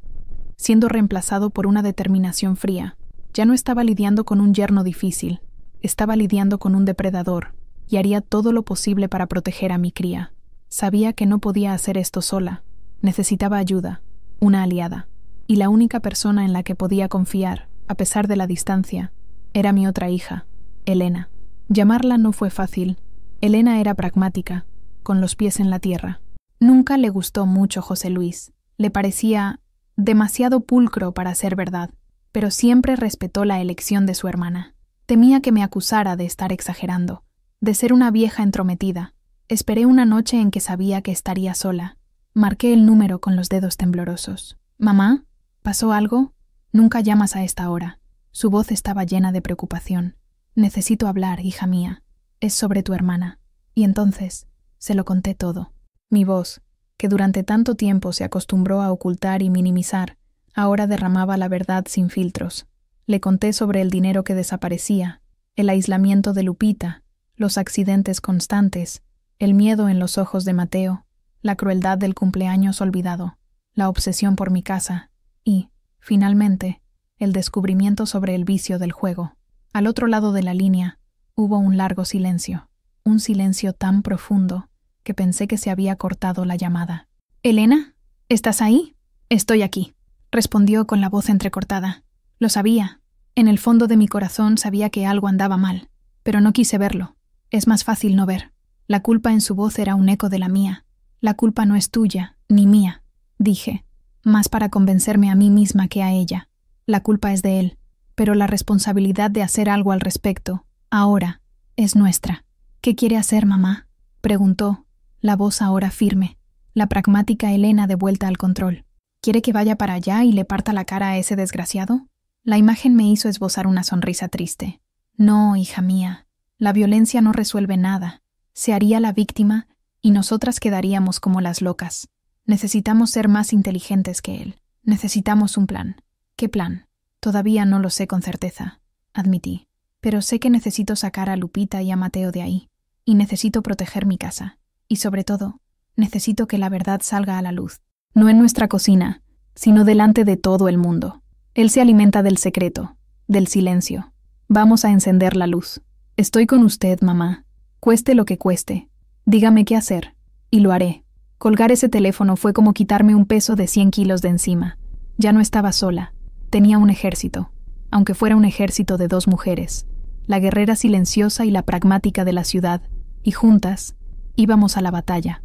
siendo reemplazado por una determinación fría. Ya no estaba lidiando con un yerno difícil, estaba lidiando con un depredador, y haría todo lo posible para proteger a mi cría. Sabía que no podía hacer esto sola. Necesitaba ayuda, una aliada. Y la única persona en la que podía confiar, a pesar de la distancia, era mi otra hija, Elena. Llamarla no fue fácil. Elena era pragmática, con los pies en la tierra. Nunca le gustó mucho José Luis. Le parecía demasiado pulcro para ser verdad, pero siempre respetó la elección de su hermana. Temía que me acusara de estar exagerando, de ser una vieja entrometida. Esperé una noche en que sabía que estaría sola. Marqué el número con los dedos temblorosos. «¿Mamá? ¿Pasó algo? Nunca llamas a esta hora». Su voz estaba llena de preocupación. «Necesito hablar, hija mía. Es sobre tu hermana». Y entonces se lo conté todo. Mi voz, que durante tanto tiempo se acostumbró a ocultar y minimizar, ahora derramaba la verdad sin filtros. Le conté sobre el dinero que desaparecía, el aislamiento de Lupita, los accidentes constantes, el miedo en los ojos de Mateo, la crueldad del cumpleaños olvidado, la obsesión por mi casa y, finalmente, el descubrimiento sobre el vicio del juego. Al otro lado de la línea hubo un largo silencio, un silencio tan profundo que pensé que se había cortado la llamada. «¿Elena? ¿Estás ahí?» «Estoy aquí», respondió con la voz entrecortada. Lo sabía. En el fondo de mi corazón sabía que algo andaba mal, pero no quise verlo. Es más fácil no ver. La culpa en su voz era un eco de la mía. La culpa no es tuya, ni mía, dije, más para convencerme a mí misma que a ella. La culpa es de él, pero la responsabilidad de hacer algo al respecto, ahora, es nuestra. ¿Qué quiere hacer, mamá?, preguntó, la voz ahora firme, la pragmática Elena de vuelta al control. ¿Quiere que vaya para allá y le parta la cara a ese desgraciado? La imagen me hizo esbozar una sonrisa triste. No, hija mía, la violencia no resuelve nada. Se haría la víctima y nosotras quedaríamos como las locas. Necesitamos ser más inteligentes que él. Necesitamos un plan. ¿Qué plan? Todavía no lo sé con certeza, admití. Pero sé que necesito sacar a Lupita y a Mateo de ahí. Y necesito proteger mi casa. Y sobre todo, necesito que la verdad salga a la luz. No en nuestra cocina, sino delante de todo el mundo. Él se alimenta del secreto, del silencio. Vamos a encender la luz. Estoy con usted, mamá. Cueste lo que cueste. Dígame qué hacer, y lo haré. Colgar ese teléfono fue como quitarme un peso de 100 kilos de encima. Ya no estaba sola. Tenía un ejército, aunque fuera un ejército de 2 mujeres, la guerrera silenciosa y la pragmática de la ciudad, y juntas íbamos a la batalla.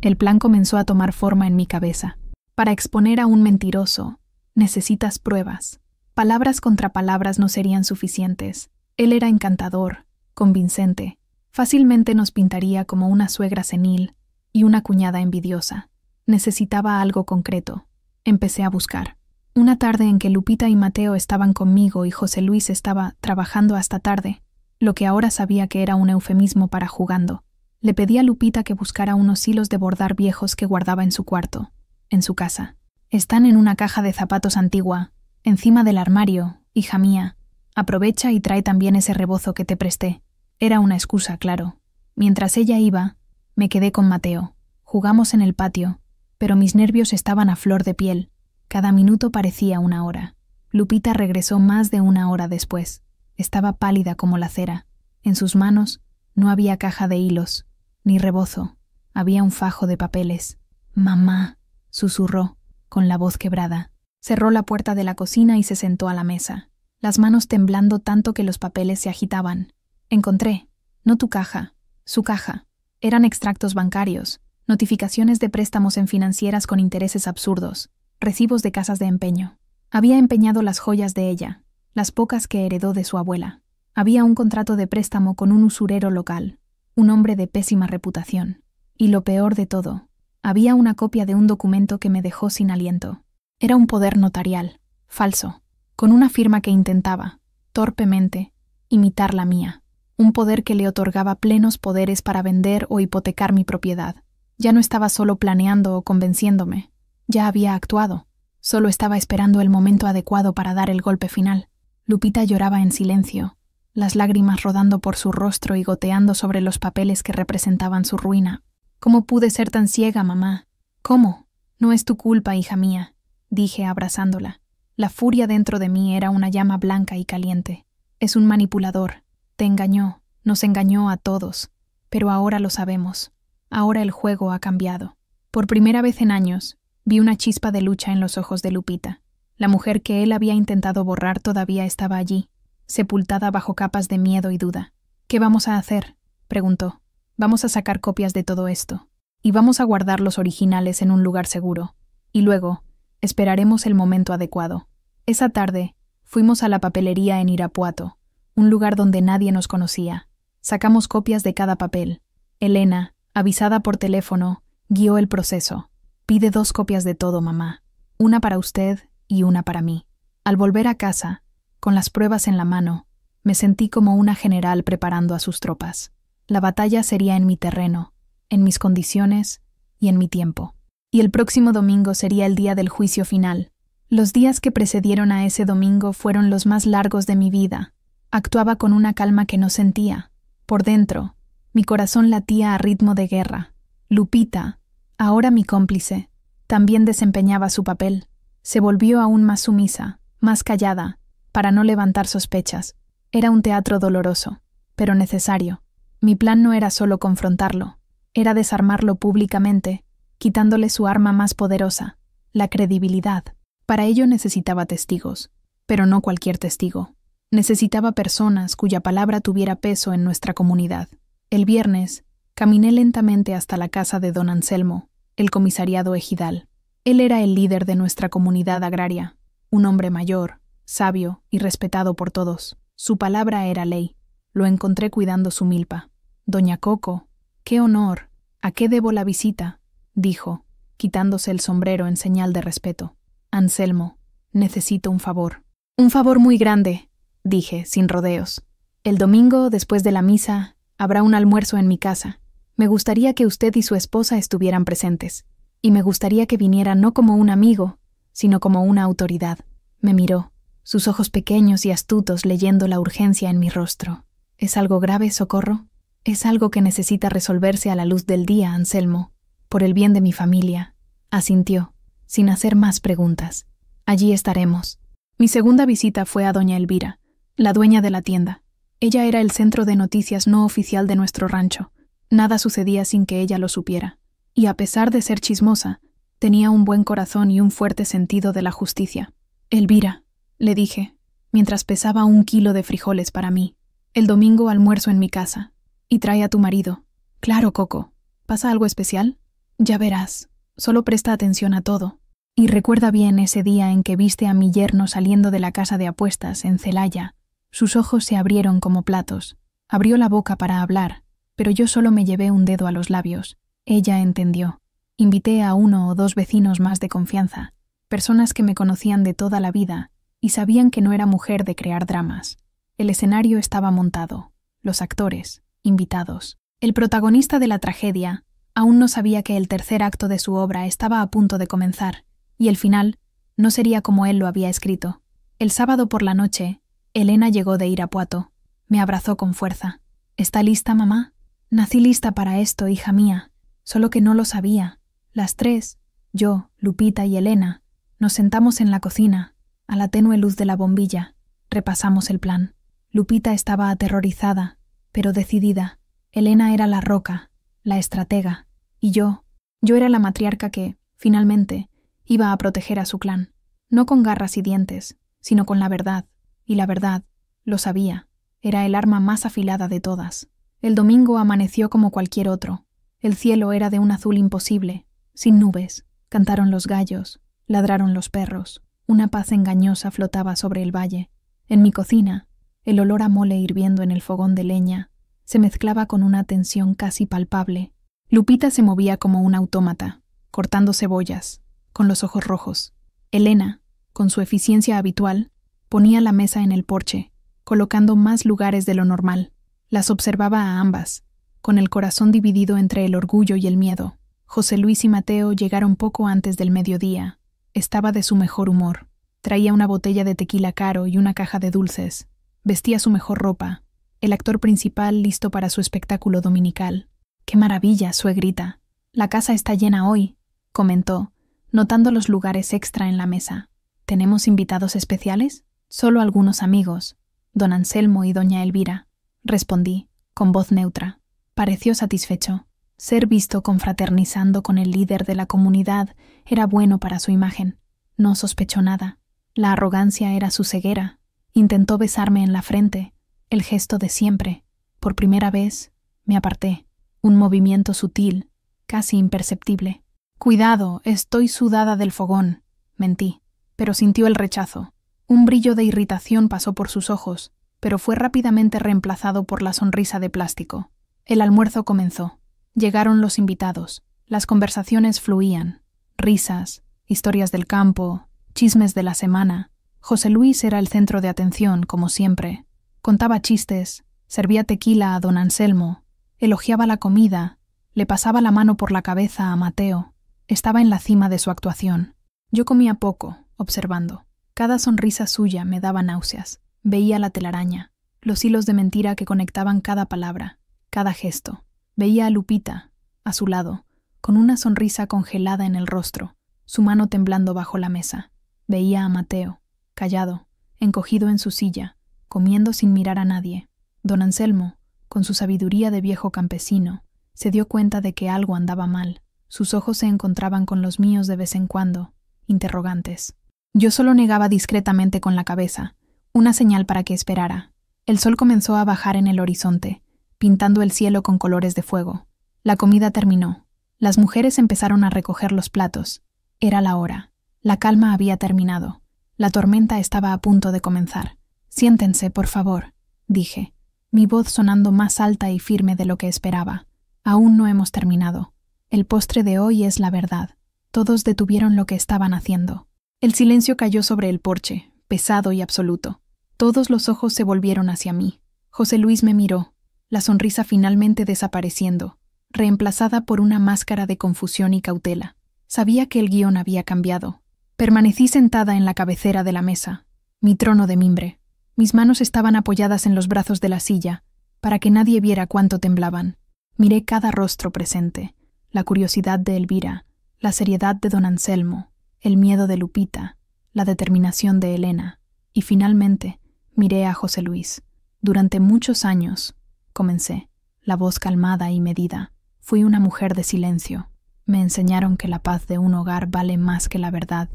El plan comenzó a tomar forma en mi cabeza. Para exponer a un mentiroso, necesitas pruebas. Palabras contra palabras no serían suficientes. Él era encantador, convincente. Fácilmente nos pintaría como una suegra senil y una cuñada envidiosa. Necesitaba algo concreto. Empecé a buscar. Una tarde en que Lupita y Mateo estaban conmigo y José Luis estaba trabajando hasta tarde, lo que ahora sabía que era un eufemismo para jugando, le pedí a Lupita que buscara unos hilos de bordar viejos que guardaba en su cuarto, en su casa. Están en una caja de zapatos antigua, encima del armario, hija mía. Aprovecha y trae también ese rebozo que te presté. Era una excusa, claro. Mientras ella iba, me quedé con Mateo. Jugamos en el patio, pero mis nervios estaban a flor de piel. Cada minuto parecía una hora. Lupita regresó más de una hora después. Estaba pálida como la cera. En sus manos no había caja de hilos, ni rebozo. Había un fajo de papeles. «Mamá», susurró, con la voz quebrada. Cerró la puerta de la cocina y se sentó a la mesa, las manos temblando tanto que los papeles se agitaban. Encontré, no tu caja, su caja. Eran extractos bancarios, notificaciones de préstamos en financieras con intereses absurdos, recibos de casas de empeño. Había empeñado las joyas de ella, las pocas que heredó de su abuela. Había un contrato de préstamo con un usurero local, un hombre de pésima reputación. Y lo peor de todo, había una copia de un documento que me dejó sin aliento. Era un poder notarial, falso, con una firma que intentaba, torpemente, imitar la mía. Un poder que le otorgaba plenos poderes para vender o hipotecar mi propiedad. Ya no estaba solo planeando o convenciéndome. Ya había actuado. Solo estaba esperando el momento adecuado para dar el golpe final. Lupita lloraba en silencio, las lágrimas rodando por su rostro y goteando sobre los papeles que representaban su ruina. «¿Cómo pude ser tan ciega, mamá? ¿Cómo? No es tu culpa, hija mía», dije abrazándola. La furia dentro de mí era una llama blanca y caliente. «Es un manipulador. Te engañó, nos engañó a todos. Pero ahora lo sabemos. Ahora el juego ha cambiado». Por primera vez en años, vi una chispa de lucha en los ojos de Lupita. La mujer que él había intentado borrar todavía estaba allí, sepultada bajo capas de miedo y duda. «¿Qué vamos a hacer?», preguntó. «Vamos a sacar copias de todo esto. Y vamos a guardar los originales en un lugar seguro. Y luego, esperaremos el momento adecuado». Esa tarde, fuimos a la papelería en Irapuato, un lugar donde nadie nos conocía. Sacamos copias de cada papel. Elena, avisada por teléfono, guió el proceso. «Pide 2 copias de todo, mamá. Una para usted y una para mí». Al volver a casa, con las pruebas en la mano, me sentí como una general preparando a sus tropas. La batalla sería en mi terreno, en mis condiciones y en mi tiempo. Y el próximo domingo sería el día del juicio final. Los días que precedieron a ese domingo fueron los más largos de mi vida. Actuaba con una calma que no sentía. Por dentro, mi corazón latía a ritmo de guerra. Lupita, ahora mi cómplice, también desempeñaba su papel. Se volvió aún más sumisa, más callada, para no levantar sospechas. Era un teatro doloroso, pero necesario. Mi plan no era solo confrontarlo, era desarmarlo públicamente, quitándole su arma más poderosa, la credibilidad. Para ello necesitaba testigos, pero no cualquier testigo. Necesitaba personas cuya palabra tuviera peso en nuestra comunidad. El viernes, caminé lentamente hasta la casa de don Anselmo, el comisariado ejidal. Él era el líder de nuestra comunidad agraria, un hombre mayor, sabio y respetado por todos. Su palabra era ley. Lo encontré cuidando su milpa. «Doña Coco, qué honor. ¿A qué debo la visita?», dijo, quitándose el sombrero en señal de respeto. «Anselmo, necesito un favor». «Un favor muy grande», dije, sin rodeos. «El domingo, después de la misa, habrá un almuerzo en mi casa. Me gustaría que usted y su esposa estuvieran presentes. Y me gustaría que viniera no como un amigo, sino como una autoridad». Me miró, sus ojos pequeños y astutos leyendo la urgencia en mi rostro. «¿Es algo grave, Socorro?» «Es algo que necesita resolverse a la luz del día, Anselmo, por el bien de mi familia», asintió, sin hacer más preguntas. «Allí estaremos». Mi segunda visita fue a doña Elvira, la dueña de la tienda. Ella era el centro de noticias no oficial de nuestro rancho. Nada sucedía sin que ella lo supiera. Y a pesar de ser chismosa, tenía un buen corazón y un fuerte sentido de la justicia. «Elvira», le dije, mientras pesaba 1 kilo de frijoles para mí, «el domingo almuerzo en mi casa. Y trae a tu marido». «Claro, Coco. ¿Pasa algo especial?» «Ya verás. Solo presta atención a todo. Y recuerda bien ese día en que viste a mi yerno saliendo de la casa de apuestas en Celaya». Sus ojos se abrieron como platos. Abrió la boca para hablar, pero yo solo me llevé un dedo a los labios. Ella entendió. Invité a 1 o 2 vecinos más de confianza, personas que me conocían de toda la vida y sabían que no era mujer de crear dramas. El escenario estaba montado. Los actores, invitados. El protagonista de la tragedia aún no sabía que el tercer acto de su obra estaba a punto de comenzar, y el final no sería como él lo había escrito. El sábado por la noche, Elena llegó de Irapuato. Me abrazó con fuerza. «¿Está lista, mamá?» «Nací lista para esto, hija mía, solo que no lo sabía». Las 3, yo, Lupita y Elena, nos sentamos en la cocina, a la tenue luz de la bombilla. Repasamos el plan. Lupita estaba aterrorizada, pero decidida. Elena era la roca, la estratega, y yo era la matriarca que, finalmente, iba a proteger a su clan. No con garras y dientes, sino con la verdad. Y la verdad, lo sabía, era el arma más afilada de todas. El domingo amaneció como cualquier otro. El cielo era de un azul imposible, sin nubes. Cantaron los gallos, ladraron los perros. Una paz engañosa flotaba sobre el valle. En mi cocina, el olor a mole hirviendo en el fogón de leña se mezclaba con una tensión casi palpable. Lupita se movía como un autómata, cortando cebollas, con los ojos rojos. Elena, con su eficiencia habitual, ponía la mesa en el porche, colocando más lugares de lo normal. Las observaba a ambas, con el corazón dividido entre el orgullo y el miedo. José Luis y Mateo llegaron poco antes del mediodía. Estaba de su mejor humor. Traía una botella de tequila caro y una caja de dulces. Vestía su mejor ropa. El actor principal listo para su espectáculo dominical. «¡Qué maravilla, suegrita! La casa está llena hoy», comentó, notando los lugares extra en la mesa. «¿Tenemos invitados especiales?» «Solo algunos amigos, don Anselmo y doña Elvira», respondí, con voz neutra. Pareció satisfecho. Ser visto confraternizando con el líder de la comunidad era bueno para su imagen. No sospechó nada. La arrogancia era su ceguera. Intentó besarme en la frente, el gesto de siempre. Por primera vez, me aparté. Un movimiento sutil, casi imperceptible. «Cuidado, estoy sudada del fogón», mentí, pero sintió el rechazo. Un brillo de irritación pasó por sus ojos, pero fue rápidamente reemplazado por la sonrisa de plástico. El almuerzo comenzó. Llegaron los invitados. Las conversaciones fluían. Risas, historias del campo, chismes de la semana. José Luis era el centro de atención, como siempre. Contaba chistes, servía tequila a don Anselmo, elogiaba la comida, le pasaba la mano por la cabeza a Mateo. Estaba en la cima de su actuación. Yo comía poco, observando. Cada sonrisa suya me daba náuseas. Veía la telaraña, los hilos de mentira que conectaban cada palabra, cada gesto. Veía a Lupita, a su lado, con una sonrisa congelada en el rostro, su mano temblando bajo la mesa. Veía a Mateo, callado, encogido en su silla, comiendo sin mirar a nadie. Don Anselmo, con su sabiduría de viejo campesino, se dio cuenta de que algo andaba mal. Sus ojos se encontraban con los míos de vez en cuando, interrogantes. Yo solo negaba discretamente con la cabeza, una señal para que esperara. El sol comenzó a bajar en el horizonte, pintando el cielo con colores de fuego. La comida terminó. Las mujeres empezaron a recoger los platos. Era la hora. La calma había terminado. La tormenta estaba a punto de comenzar. «Siéntense, por favor», dije, mi voz sonando más alta y firme de lo que esperaba. «Aún no hemos terminado. El postre de hoy es la verdad». Todos detuvieron lo que estaban haciendo. El silencio cayó sobre el porche, pesado y absoluto. Todos los ojos se volvieron hacia mí. José Luis me miró, la sonrisa finalmente desapareciendo, reemplazada por una máscara de confusión y cautela. Sabía que el guión había cambiado. Permanecí sentada en la cabecera de la mesa, mi trono de mimbre. Mis manos estaban apoyadas en los brazos de la silla, para que nadie viera cuánto temblaban. Miré cada rostro presente, la curiosidad de Elvira, la seriedad de don Anselmo, el miedo de Lupita, la determinación de Elena, y finalmente miré a José Luis. Durante muchos años, comencé, la voz calmada y medida, fui una mujer de silencio. Me enseñaron que la paz de un hogar vale más que la verdad.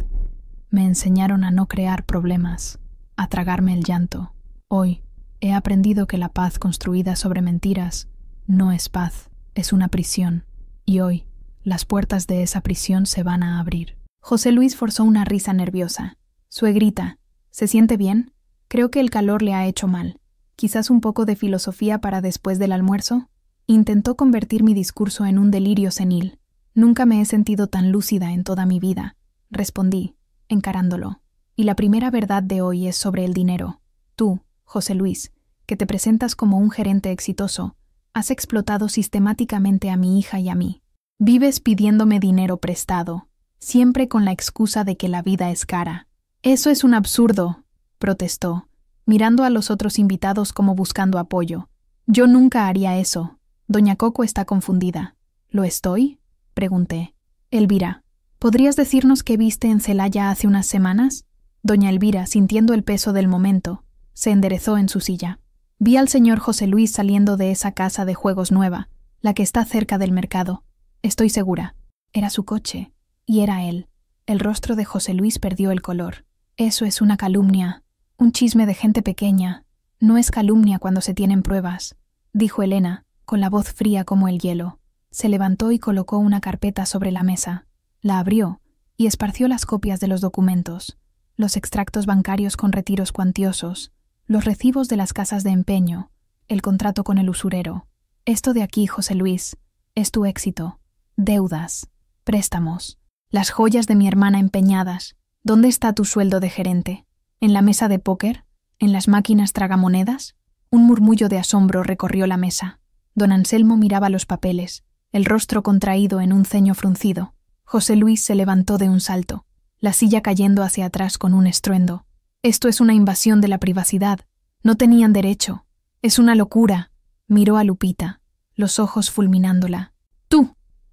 Me enseñaron a no crear problemas, a tragarme el llanto. Hoy he aprendido que la paz construida sobre mentiras no es paz, es una prisión. Y hoy, las puertas de esa prisión se van a abrir. José Luis forzó una risa nerviosa. Suegrita, ¿se siente bien? Creo que el calor le ha hecho mal. Quizás un poco de filosofía para después del almuerzo. Intentó convertir mi discurso en un delirio senil. Nunca me he sentido tan lúcida en toda mi vida, respondí, encarándolo. Y la primera verdad de hoy es sobre el dinero. Tú, José Luis, que te presentas como un gerente exitoso, has explotado sistemáticamente a mi hija y a mí. Vives pidiéndome dinero prestado, siempre con la excusa de que la vida es cara. Eso es un absurdo, protestó, mirando a los otros invitados como buscando apoyo. Yo nunca haría eso. Doña Coco está confundida. ¿Lo estoy?, pregunté. Elvira, ¿podrías decirnos qué viste en Celaya hace unas semanas? Doña Elvira, sintiendo el peso del momento, se enderezó en su silla. Vi al señor José Luis saliendo de esa casa de juegos nueva, la que está cerca del mercado. Estoy segura. Era su coche, y era él. El rostro de José Luis perdió el color. Eso es una calumnia, un chisme de gente pequeña. No es calumnia cuando se tienen pruebas, dijo Elena, con la voz fría como el hielo. Se levantó y colocó una carpeta sobre la mesa. La abrió y esparció las copias de los documentos, los extractos bancarios con retiros cuantiosos, los recibos de las casas de empeño, el contrato con el usurero. Esto de aquí, José Luis, es tu éxito. Deudas, préstamos, las joyas de mi hermana empeñadas. ¿Dónde está tu sueldo de gerente? ¿En la mesa de póker? ¿En las máquinas tragamonedas? Un murmullo de asombro recorrió la mesa. Don Anselmo miraba los papeles, el rostro contraído en un ceño fruncido. José Luis se levantó de un salto, la silla cayendo hacia atrás con un estruendo. Esto es una invasión de la privacidad. No tenían derecho. Es una locura. Miró a Lupita, los ojos fulminándola.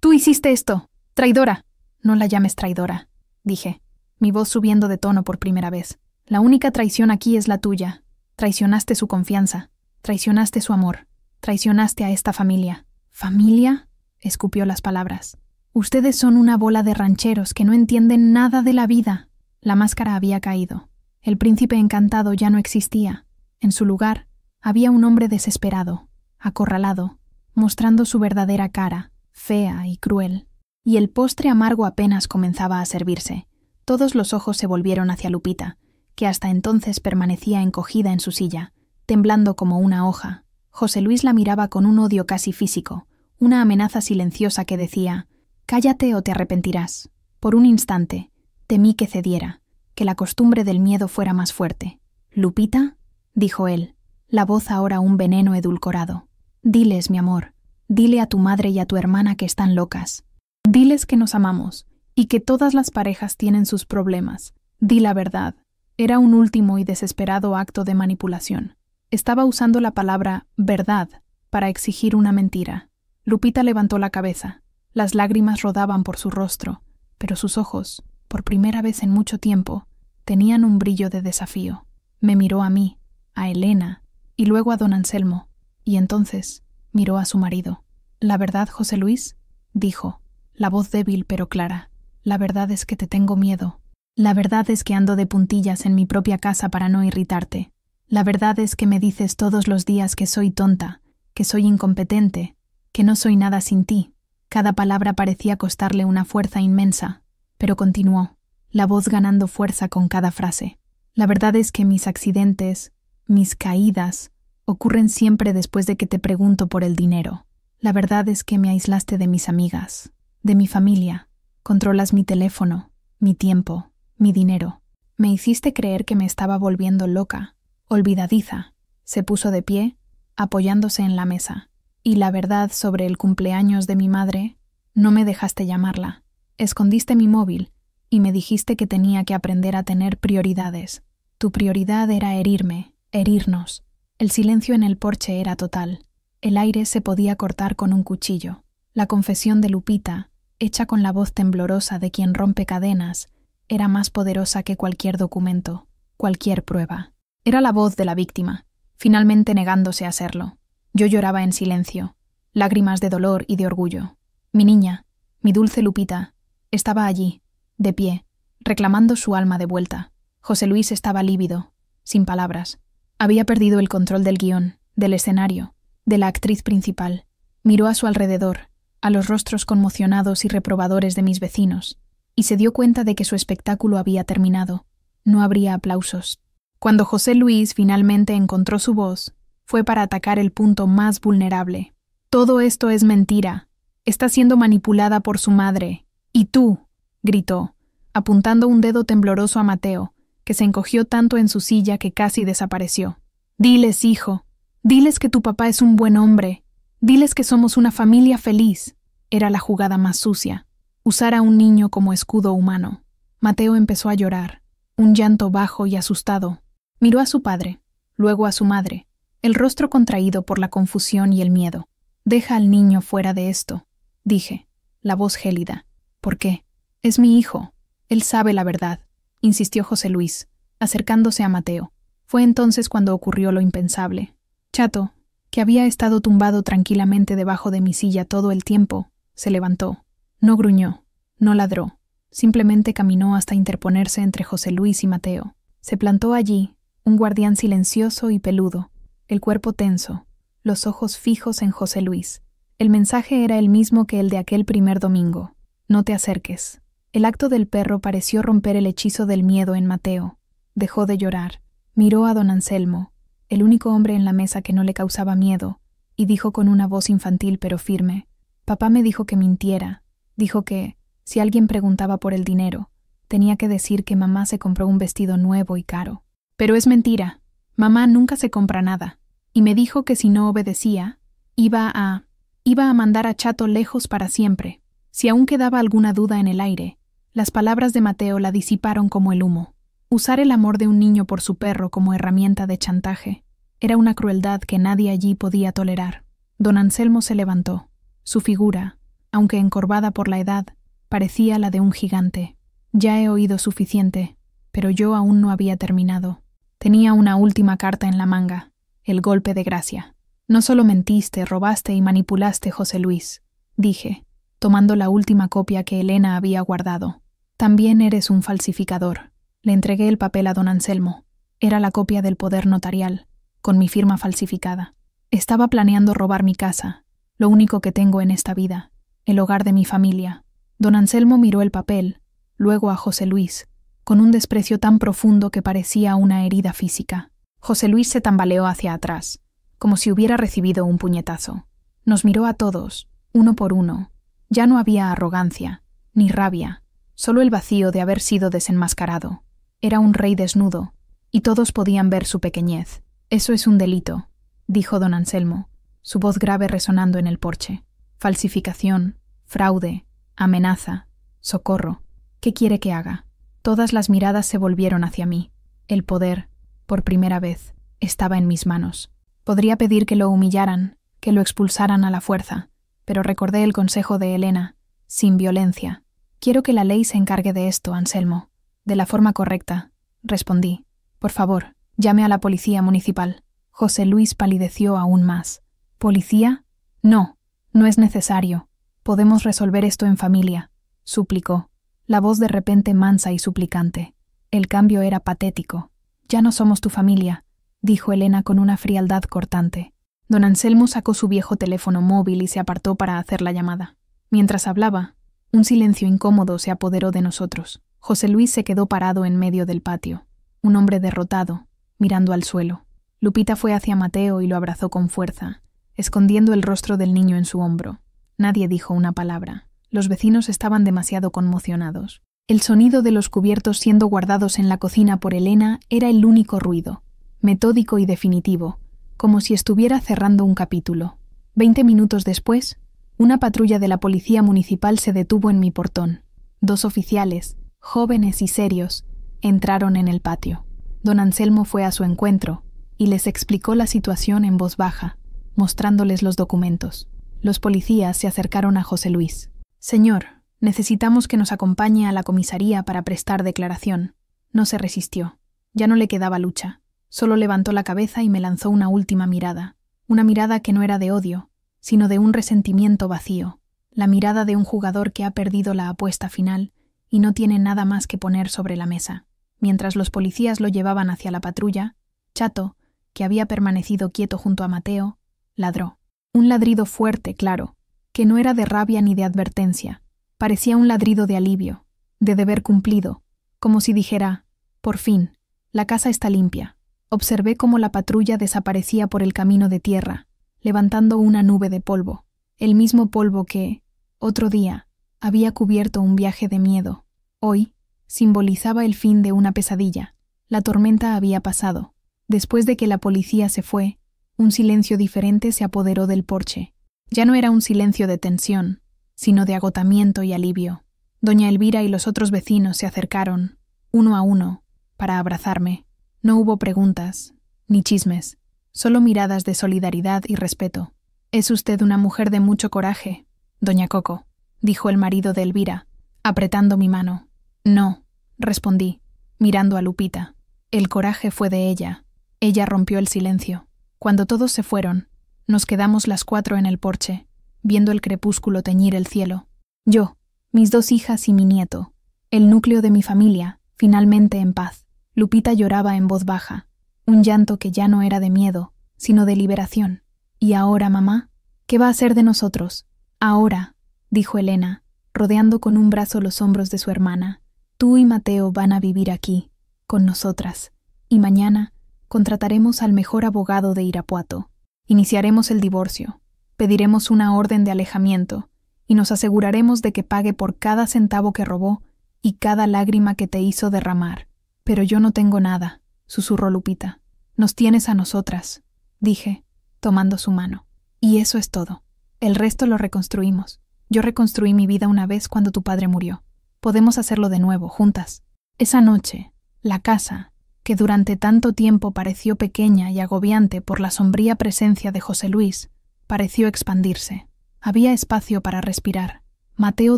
Tú hiciste esto. Traidora. No la llames traidora, dije, mi voz subiendo de tono por primera vez. La única traición aquí es la tuya. Traicionaste su confianza. Traicionaste su amor. Traicionaste a esta familia. ¿Familia?, escupió las palabras. Ustedes son una bola de rancheros que no entienden nada de la vida. La máscara había caído. El príncipe encantado ya no existía. En su lugar, había un hombre desesperado, acorralado, mostrando su verdadera cara, fea y cruel. Y el postre amargo apenas comenzaba a servirse. Todos los ojos se volvieron hacia Lupita, que hasta entonces permanecía encogida en su silla, temblando como una hoja. José Luis la miraba con un odio casi físico, una amenaza silenciosa que decía: «Cállate o te arrepentirás». Por un instante, temí que cediera, que la costumbre del miedo fuera más fuerte. «Lupita», dijo él, la voz ahora un veneno edulcorado. «Diles, mi amor, dile a tu madre y a tu hermana que están locas. Diles que nos amamos y que todas las parejas tienen sus problemas. Di la verdad». Era un último y desesperado acto de manipulación. Estaba usando la palabra verdad para exigir una mentira. Lupita levantó la cabeza. Las lágrimas rodaban por su rostro, pero sus ojos, por primera vez en mucho tiempo, tenían un brillo de desafío. Me miró a mí, a Elena, y luego a don Anselmo, y entonces miró a su marido. «¿La verdad, José Luis?», dijo, la voz débil pero clara. «La verdad es que te tengo miedo». La verdad es que ando de puntillas en mi propia casa para no irritarte. La verdad es que me dices todos los días que soy tonta, que soy incompetente, que no soy nada sin ti. Cada palabra parecía costarle una fuerza inmensa, pero continuó, la voz ganando fuerza con cada frase. La verdad es que mis accidentes, mis caídas, ocurren siempre después de que te pregunto por el dinero. La verdad es que me aislaste de mis amigas, de mi familia. Controlas mi teléfono, mi tiempo, mi dinero. Me hiciste creer que me estaba volviendo loca, olvidadiza. Se puso de pie, apoyándose en la mesa. Y la verdad sobre el cumpleaños de mi madre, no me dejaste llamarla. Escondiste mi móvil y me dijiste que tenía que aprender a tener prioridades. Tu prioridad era herirme, herirnos. El silencio en el porche era total. El aire se podía cortar con un cuchillo. La confesión de Lupita, hecha con la voz temblorosa de quien rompe cadenas, era más poderosa que cualquier documento, cualquier prueba. Era la voz de la víctima, finalmente negándose a serlo. Yo lloraba en silencio, lágrimas de dolor y de orgullo. Mi niña, mi dulce Lupita, estaba allí, de pie, reclamando su alma de vuelta. José Luis estaba lívido, sin palabras. Había perdido el control del guión, del escenario, de la actriz principal. Miró a su alrededor, a los rostros conmocionados y reprobadores de mis vecinos, y se dio cuenta de que su espectáculo había terminado. No habría aplausos. Cuando José Luis finalmente encontró su voz, fue para atacar el punto más vulnerable. Todo esto es mentira. Está siendo manipulada por su madre. Y tú, gritó, apuntando un dedo tembloroso a Mateo, que se encogió tanto en su silla que casi desapareció. Diles, hijo, diles que tu papá es un buen hombre. Diles que somos una familia feliz. Era la jugada más sucia. Usar a un niño como escudo humano. Mateo empezó a llorar, un llanto bajo y asustado. Miró a su padre, luego a su madre, el rostro contraído por la confusión y el miedo. Deja al niño fuera de esto, dije, la voz gélida. ¿Por qué? Es mi hijo. Él sabe la verdad, insistió José Luis, acercándose a Mateo. Fue entonces cuando ocurrió lo impensable. Chato, que había estado tumbado tranquilamente debajo de mi silla todo el tiempo, se levantó. No gruñó, no ladró, simplemente caminó hasta interponerse entre José Luis y Mateo. Se plantó allí, un guardián silencioso y peludo, el cuerpo tenso, los ojos fijos en José Luis. El mensaje era el mismo que el de aquel primer domingo. No te acerques. El acto del perro pareció romper el hechizo del miedo en Mateo. Dejó de llorar, miró a don Anselmo, el único hombre en la mesa que no le causaba miedo, y dijo con una voz infantil pero firme: Papá me dijo que mintiera. Dijo que, si alguien preguntaba por el dinero, tenía que decir que mamá se compró un vestido nuevo y caro. Pero es mentira. Mamá nunca se compra nada. Y me dijo que si no obedecía, iba a mandar a Chato lejos para siempre. Si aún quedaba alguna duda en el aire, las palabras de Mateo la disiparon como el humo. Usar el amor de un niño por su perro como herramienta de chantaje era una crueldad que nadie allí podía tolerar. Don Anselmo se levantó. Su figura, aunque encorvada por la edad, parecía la de un gigante. Ya he oído suficiente, pero yo aún no había terminado. Tenía una última carta en la manga, el golpe de gracia. No solo mentiste, robaste y manipulaste, José Luis, dije, tomando la última copia que Elena había guardado. También eres un falsificador. Le entregué el papel a don Anselmo. Era la copia del poder notarial, con mi firma falsificada. Estaba planeando robar mi casa, lo único que tengo en esta vida, el hogar de mi familia. Don Anselmo miró el papel, luego a José Luis, con un desprecio tan profundo que parecía una herida física. José Luis se tambaleó hacia atrás, como si hubiera recibido un puñetazo. Nos miró a todos, uno por uno. Ya no había arrogancia, ni rabia, solo el vacío de haber sido desenmascarado. Era un rey desnudo, y todos podían ver su pequeñez. Eso es un delito, dijo don Anselmo, su voz grave resonando en el porche. Falsificación, fraude, amenaza, socorro. ¿Qué quiere que haga? Todas las miradas se volvieron hacia mí. El poder, por primera vez, estaba en mis manos. Podría pedir que lo humillaran, que lo expulsaran a la fuerza, pero recordé el consejo de Elena, sin violencia. Quiero que la ley se encargue de esto, Anselmo. De la forma correcta, respondí. Por favor, llame a la policía municipal. José Luis palideció aún más. ¿Policía? No, no es necesario. Podemos resolver esto en familia, suplicó. La voz de repente mansa y suplicante. El cambio era patético. «Ya no somos tu familia», dijo Elena con una frialdad cortante. Don Anselmo sacó su viejo teléfono móvil y se apartó para hacer la llamada. Mientras hablaba, un silencio incómodo se apoderó de nosotros. José Luis se quedó parado en medio del patio, un hombre derrotado, mirando al suelo. Lupita fue hacia Mateo y lo abrazó con fuerza, escondiendo el rostro del niño en su hombro. Nadie dijo una palabra. Los vecinos estaban demasiado conmocionados. El sonido de los cubiertos siendo guardados en la cocina por Elena era el único ruido, metódico y definitivo, como si estuviera cerrando un capítulo. 20 minutos después, una patrulla de la policía municipal se detuvo en mi portón. 2 oficiales, jóvenes y serios, entraron en el patio. Don Anselmo fue a su encuentro y les explicó la situación en voz baja, mostrándoles los documentos. Los policías se acercaron a José Luis. «Señor, necesitamos que nos acompañe a la comisaría para prestar declaración». No se resistió. Ya no le quedaba lucha. Solo levantó la cabeza y me lanzó una última mirada. Una mirada que no era de odio, sino de un resentimiento vacío. La mirada de un jugador que ha perdido la apuesta final y no tiene nada más que poner sobre la mesa. Mientras los policías lo llevaban hacia la patrulla, Chato, que había permanecido quieto junto a Mateo, ladró. Un ladrido fuerte, claro, que no era de rabia ni de advertencia. Parecía un ladrido de alivio, de deber cumplido, como si dijera: «Por fin, la casa está limpia». Observé cómo la patrulla desaparecía por el camino de tierra, levantando una nube de polvo, el mismo polvo que, otro día, había cubierto un viaje de miedo. Hoy, simbolizaba el fin de una pesadilla. La tormenta había pasado. Después de que la policía se fue, un silencio diferente se apoderó del porche. Ya no era un silencio de tensión, sino de agotamiento y alivio. Doña Elvira y los otros vecinos se acercaron, uno a uno, para abrazarme. No hubo preguntas, ni chismes, solo miradas de solidaridad y respeto. «Es usted una mujer de mucho coraje, doña Coco», dijo el marido de Elvira, apretando mi mano. «No», respondí, mirando a Lupita. El coraje fue de ella. Ella rompió el silencio. Cuando todos se fueron, nos quedamos las 4 en el porche, viendo el crepúsculo teñir el cielo. Yo, mis 2 hijas y mi nieto, el núcleo de mi familia, finalmente en paz. Lupita lloraba en voz baja, un llanto que ya no era de miedo, sino de liberación. «¿Y ahora, mamá? ¿Qué va a ser de nosotros?» «Ahora», dijo Elena, rodeando con un brazo los hombros de su hermana, «tú y Mateo van a vivir aquí, con nosotras, y mañana contrataremos al mejor abogado de Irapuato. Iniciaremos el divorcio, pediremos una orden de alejamiento y nos aseguraremos de que pague por cada centavo que robó y cada lágrima que te hizo derramar». «Pero yo no tengo nada», susurró Lupita. «Nos tienes a nosotras», dije, tomando su mano. «Y eso es todo. El resto lo reconstruimos. Yo reconstruí mi vida una vez cuando tu padre murió. Podemos hacerlo de nuevo, juntas». Esa noche, la casa, que durante tanto tiempo pareció pequeña y agobiante por la sombría presencia de José Luis, pareció expandirse. Había espacio para respirar. Mateo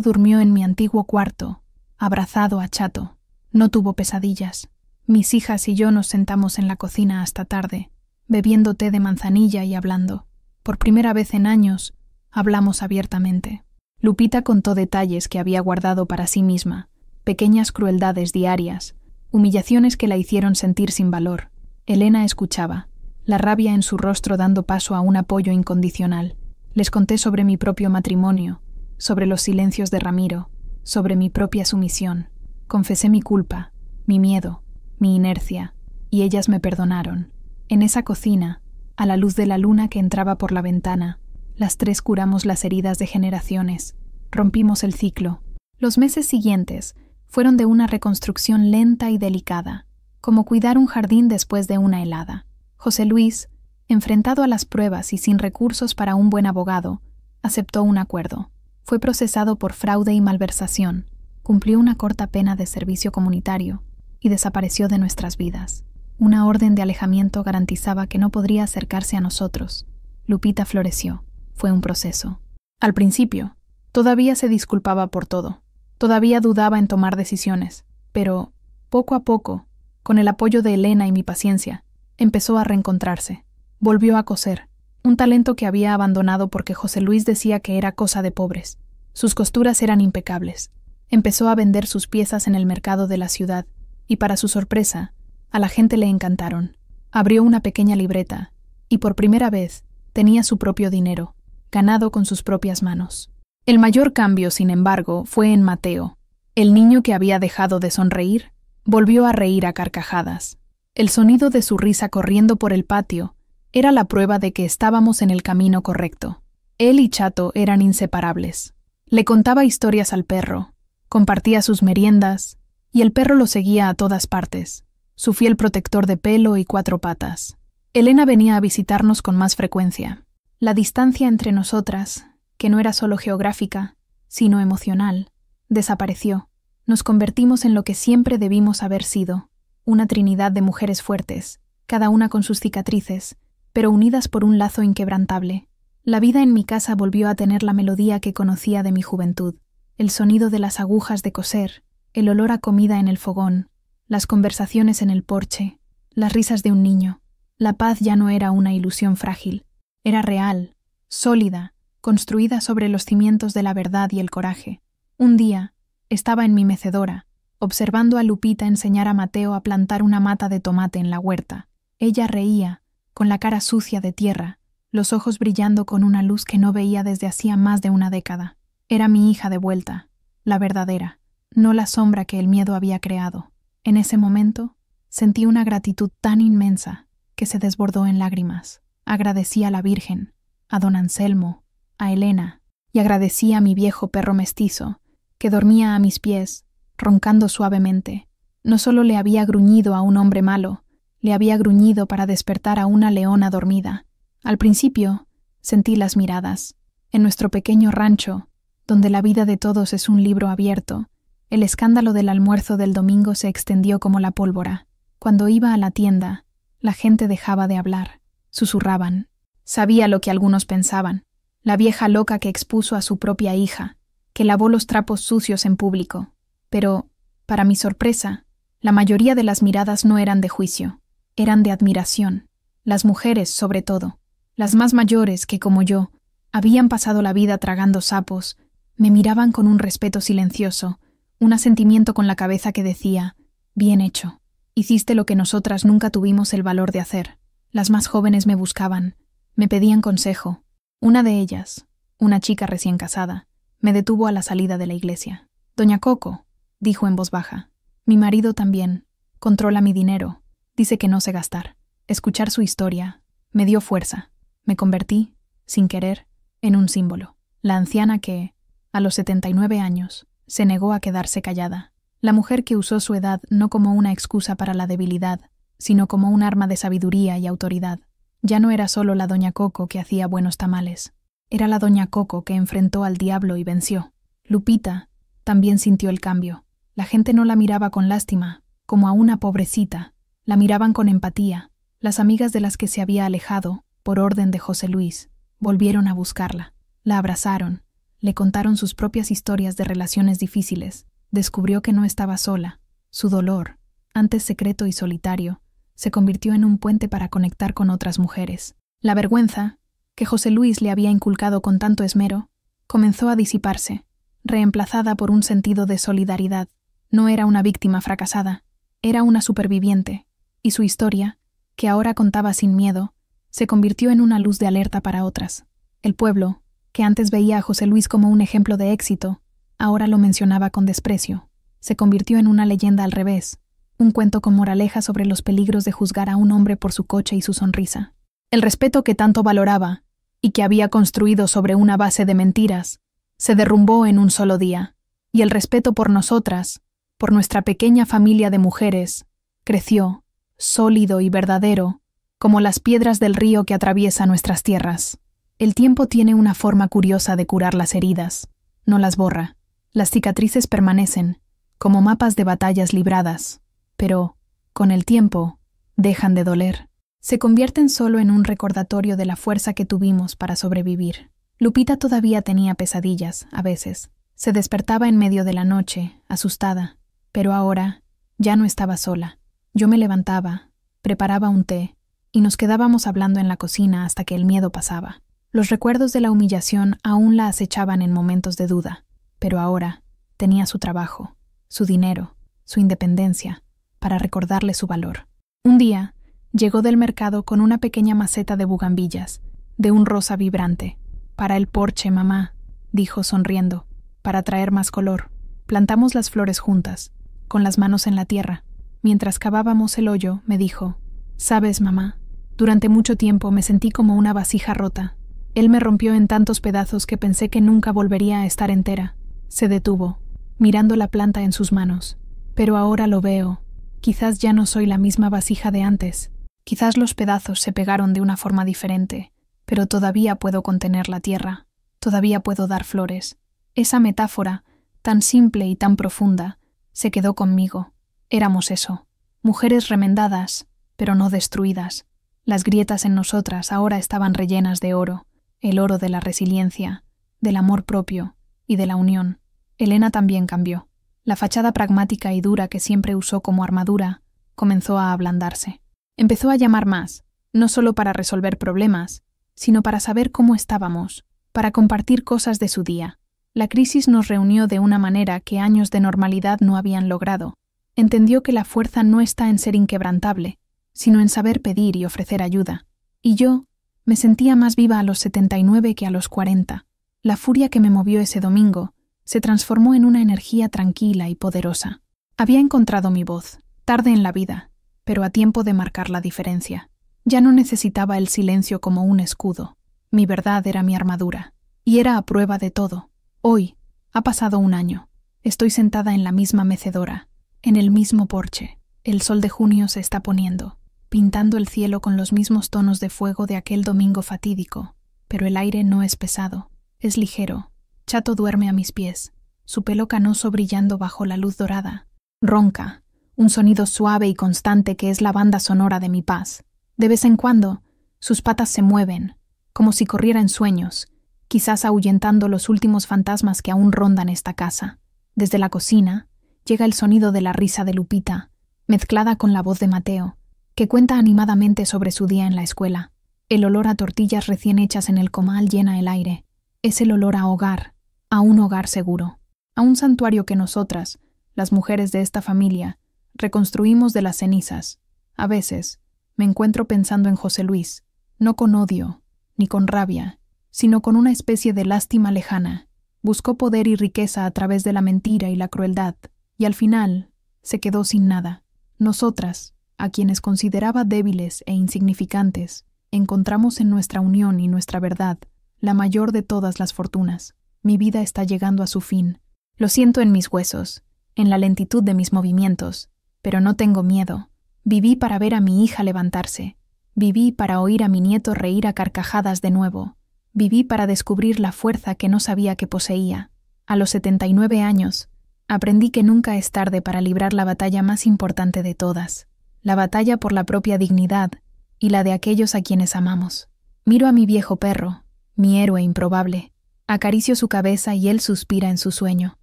durmió en mi antiguo cuarto, abrazado a Chato. No tuvo pesadillas. Mis hijas y yo nos sentamos en la cocina hasta tarde, bebiendo té de manzanilla y hablando. Por primera vez en años, hablamos abiertamente. Lupita contó detalles que había guardado para sí misma, pequeñas crueldades diarias, humillaciones que la hicieron sentir sin valor. Elena escuchaba, la rabia en su rostro dando paso a un apoyo incondicional. Les conté sobre mi propio matrimonio, sobre los silencios de Ramiro, sobre mi propia sumisión. Confesé mi culpa, mi miedo, mi inercia, y ellas me perdonaron. En esa cocina, a la luz de la luna que entraba por la ventana, las 3 curamos las heridas de generaciones, rompimos el ciclo. Los meses siguientes fueron de una reconstrucción lenta y delicada, como cuidar un jardín después de una helada. José Luis, enfrentado a las pruebas y sin recursos para un buen abogado, aceptó un acuerdo. Fue procesado por fraude y malversación, cumplió una corta pena de servicio comunitario y desapareció de nuestras vidas. Una orden de alejamiento garantizaba que no podría acercarse a nosotros. Lupita floreció. Fue un proceso. Al principio, todavía se disculpaba por todo. Todavía dudaba en tomar decisiones. Pero, poco a poco, con el apoyo de Elena y mi paciencia, empezó a reencontrarse. Volvió a coser, un talento que había abandonado porque José Luis decía que era cosa de pobres. Sus costuras eran impecables. Empezó a vender sus piezas en el mercado de la ciudad y, para su sorpresa, a la gente le encantaron. Abrió una pequeña libreta y por primera vez tenía su propio dinero, ganado con sus propias manos. El mayor cambio, sin embargo, fue en Mateo. El niño que había dejado de sonreír volvió a reír a carcajadas. El sonido de su risa corriendo por el patio era la prueba de que estábamos en el camino correcto. Él y Chato eran inseparables. Le contaba historias al perro, compartía sus meriendas, y el perro lo seguía a todas partes, su fiel protector de pelo y cuatro patas. Elena venía a visitarnos con más frecuencia. La distancia entre nosotras, que no era solo geográfica, sino emocional, desapareció. Nos convertimos en lo que siempre debimos haber sido, una trinidad de mujeres fuertes, cada una con sus cicatrices, pero unidas por un lazo inquebrantable. La vida en mi casa volvió a tener la melodía que conocía de mi juventud, el sonido de las agujas de coser, el olor a comida en el fogón, las conversaciones en el porche, las risas de un niño. La paz ya no era una ilusión frágil, era real, sólida, construida sobre los cimientos de la verdad y el coraje. Un día, estaba en mi mecedora, observando a Lupita enseñar a Mateo a plantar una mata de tomate en la huerta. Ella reía, con la cara sucia de tierra, los ojos brillando con una luz que no veía desde hacía más de una década. Era mi hija de vuelta, la verdadera, no la sombra que el miedo había creado. En ese momento, sentí una gratitud tan inmensa que se desbordó en lágrimas. Agradecí a la Virgen, a don Anselmo, a Elena, y agradecí a mi viejo perro mestizo, que dormía a mis pies, roncando suavemente. No solo le había gruñido a un hombre malo, le había gruñido para despertar a una leona dormida. Al principio, sentí las miradas. En nuestro pequeño rancho, donde la vida de todos es un libro abierto, el escándalo del almuerzo del domingo se extendió como la pólvora. Cuando iba a la tienda, la gente dejaba de hablar, susurraban. Sabía lo que algunos pensaban. La vieja loca que expuso a su propia hija, que lavó los trapos sucios en público. Pero, para mi sorpresa, la mayoría de las miradas no eran de juicio, eran de admiración. Las mujeres, sobre todo, las más mayores que, como yo, habían pasado la vida tragando sapos, me miraban con un respeto silencioso, un asentimiento con la cabeza que decía: bien hecho, hiciste lo que nosotras nunca tuvimos el valor de hacer. Las más jóvenes me buscaban, me pedían consejo. Una de ellas, una chica recién casada, me detuvo a la salida de la iglesia. «Doña Coco», dijo en voz baja, «mi marido también, controla mi dinero, dice que no sé gastar». Escuchar su historia me dio fuerza. Me convertí, sin querer, en un símbolo. La anciana que, a los 79 años, se negó a quedarse callada. La mujer que usó su edad no como una excusa para la debilidad, sino como un arma de sabiduría y autoridad. Ya no era solo la doña Coco que hacía buenos tamales. Era la doña Coco que enfrentó al diablo y venció. Lupita también sintió el cambio. La gente no la miraba con lástima, como a una pobrecita. La miraban con empatía. Las amigas de las que se había alejado, por orden de José Luis, volvieron a buscarla. La abrazaron, le contaron sus propias historias de relaciones difíciles. Descubrió que no estaba sola. Su dolor, antes secreto y solitario, se convirtió en un puente para conectar con otras mujeres. La vergüenza, que José Luis le había inculcado con tanto esmero, comenzó a disiparse, reemplazada por un sentido de solidaridad. No era una víctima fracasada, era una superviviente, y su historia, que ahora contaba sin miedo, se convirtió en una luz de alerta para otras. El pueblo, que antes veía a José Luis como un ejemplo de éxito, ahora lo mencionaba con desprecio. Se convirtió en una leyenda al revés, un cuento con moraleja sobre los peligros de juzgar a un hombre por su coche y su sonrisa. El respeto que tanto valoraba, y que había construido sobre una base de mentiras, se derrumbó en un solo día, y el respeto por nosotras, por nuestra pequeña familia de mujeres, creció, sólido y verdadero, como las piedras del río que atraviesa nuestras tierras. El tiempo tiene una forma curiosa de curar las heridas, no las borra. Las cicatrices permanecen, como mapas de batallas libradas, pero, con el tiempo, dejan de doler. Se convierten solo en un recordatorio de la fuerza que tuvimos para sobrevivir. Lupita todavía tenía pesadillas, a veces. Se despertaba en medio de la noche, asustada, pero ahora ya no estaba sola. Yo me levantaba, preparaba un té, y nos quedábamos hablando en la cocina hasta que el miedo pasaba. Los recuerdos de la humillación aún la acechaban en momentos de duda, pero ahora tenía su trabajo, su dinero, su independencia, para recordarle su valor. Un día, llegó del mercado con una pequeña maceta de bugambillas, de un rosa vibrante. «Para el porche, mamá», dijo sonriendo, «para traer más color». Plantamos las flores juntas, con las manos en la tierra. Mientras cavábamos el hoyo, me dijo, «¿Sabes, mamá? Durante mucho tiempo me sentí como una vasija rota. Él me rompió en tantos pedazos que pensé que nunca volvería a estar entera». Se detuvo, mirando la planta en sus manos. «Pero ahora lo veo. Quizás ya no soy la misma vasija de antes. Quizás los pedazos se pegaron de una forma diferente, pero todavía puedo contener la tierra. Todavía puedo dar flores». Esa metáfora, tan simple y tan profunda, se quedó conmigo. Éramos eso, mujeres remendadas, pero no destruidas. Las grietas en nosotras ahora estaban rellenas de oro, el oro de la resiliencia, del amor propio y de la unión. Elena también cambió. La fachada pragmática y dura que siempre usó como armadura comenzó a ablandarse. Empezó a llamar más, no solo para resolver problemas, sino para saber cómo estábamos, para compartir cosas de su día. La crisis nos reunió de una manera que años de normalidad no habían logrado. Entendió que la fuerza no está en ser inquebrantable, sino en saber pedir y ofrecer ayuda. Y yo me sentía más viva a los 79 que a los 40. La furia que me movió ese domingo se transformó en una energía tranquila y poderosa. Había encontrado mi voz, tarde en la vida, pero a tiempo de marcar la diferencia. Ya no necesitaba el silencio como un escudo. Mi verdad era mi armadura, y era a prueba de todo. Hoy, ha pasado un año. Estoy sentada en la misma mecedora, en el mismo porche. El sol de junio se está poniendo, pintando el cielo con los mismos tonos de fuego de aquel domingo fatídico, pero el aire no es pesado, es ligero. Chato duerme a mis pies, su pelo canoso brillando bajo la luz dorada. Ronca, un sonido suave y constante que es la banda sonora de mi paz. De vez en cuando, sus patas se mueven, como si corriera en sueños, quizás ahuyentando los últimos fantasmas que aún rondan esta casa. Desde la cocina, llega el sonido de la risa de Lupita, mezclada con la voz de Mateo, que cuenta animadamente sobre su día en la escuela. El olor a tortillas recién hechas en el comal llena el aire. Es el olor a hogar, a un hogar seguro, a un santuario que nosotras, las mujeres de esta familia, reconstruimos de las cenizas. A veces, me encuentro pensando en José Luis, no con odio, ni con rabia, sino con una especie de lástima lejana. Buscó poder y riqueza a través de la mentira y la crueldad, y al final se quedó sin nada. Nosotras, a quienes consideraba débiles e insignificantes, encontramos en nuestra unión y nuestra verdad la mayor de todas las fortunas. Mi vida está llegando a su fin. Lo siento en mis huesos, en la lentitud de mis movimientos, pero no tengo miedo. Viví para ver a mi hija levantarse. Viví para oír a mi nieto reír a carcajadas de nuevo. Viví para descubrir la fuerza que no sabía que poseía. A los 79 años, aprendí que nunca es tarde para librar la batalla más importante de todas, la batalla por la propia dignidad y la de aquellos a quienes amamos. Miro a mi viejo perro, mi héroe improbable. Acaricio su cabeza y él suspira en su sueño.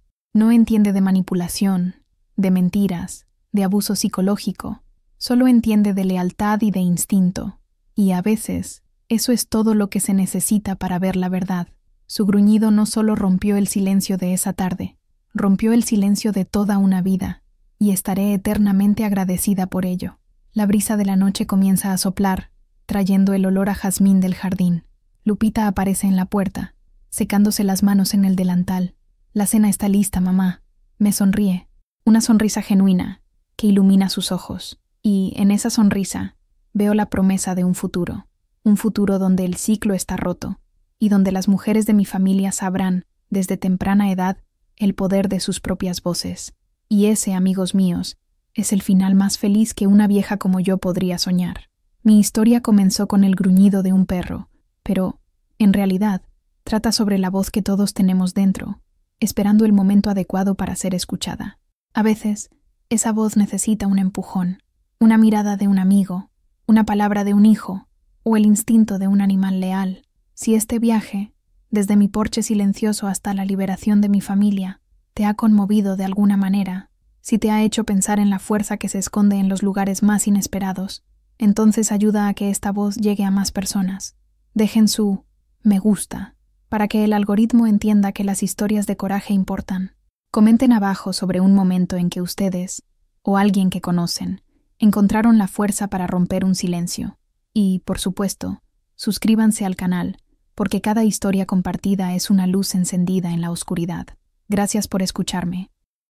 No entiende de manipulación, de mentiras, de abuso psicológico. Solo entiende de lealtad y de instinto. Y a veces, eso es todo lo que se necesita para ver la verdad. Su gruñido no solo rompió el silencio de esa tarde, rompió el silencio de toda una vida, y estaré eternamente agradecida por ello. La brisa de la noche comienza a soplar, trayendo el olor a jazmín del jardín. Lupita aparece en la puerta, secándose las manos en el delantal. «La cena está lista, mamá». Me sonríe, una sonrisa genuina, que ilumina sus ojos. Y, en esa sonrisa, veo la promesa de un futuro donde el ciclo está roto, y donde las mujeres de mi familia sabrán, desde temprana edad, el poder de sus propias voces. Y ese, amigos míos, es el final más feliz que una vieja como yo podría soñar. Mi historia comenzó con el gruñido de un perro, pero, en realidad, trata sobre la voz que todos tenemos dentro, esperando el momento adecuado para ser escuchada. A veces, esa voz necesita un empujón, una mirada de un amigo, una palabra de un hijo, o el instinto de un animal leal. Si este viaje, desde mi porche silencioso hasta la liberación de mi familia, te ha conmovido de alguna manera, si te ha hecho pensar en la fuerza que se esconde en los lugares más inesperados, entonces ayuda a que esta voz llegue a más personas. Dejen su «me gusta», para que el algoritmo entienda que las historias de coraje importan. Comenten abajo sobre un momento en que ustedes, o alguien que conocen, encontraron la fuerza para romper un silencio. Y, por supuesto, suscríbanse al canal, porque cada historia compartida es una luz encendida en la oscuridad. Gracias por escucharme.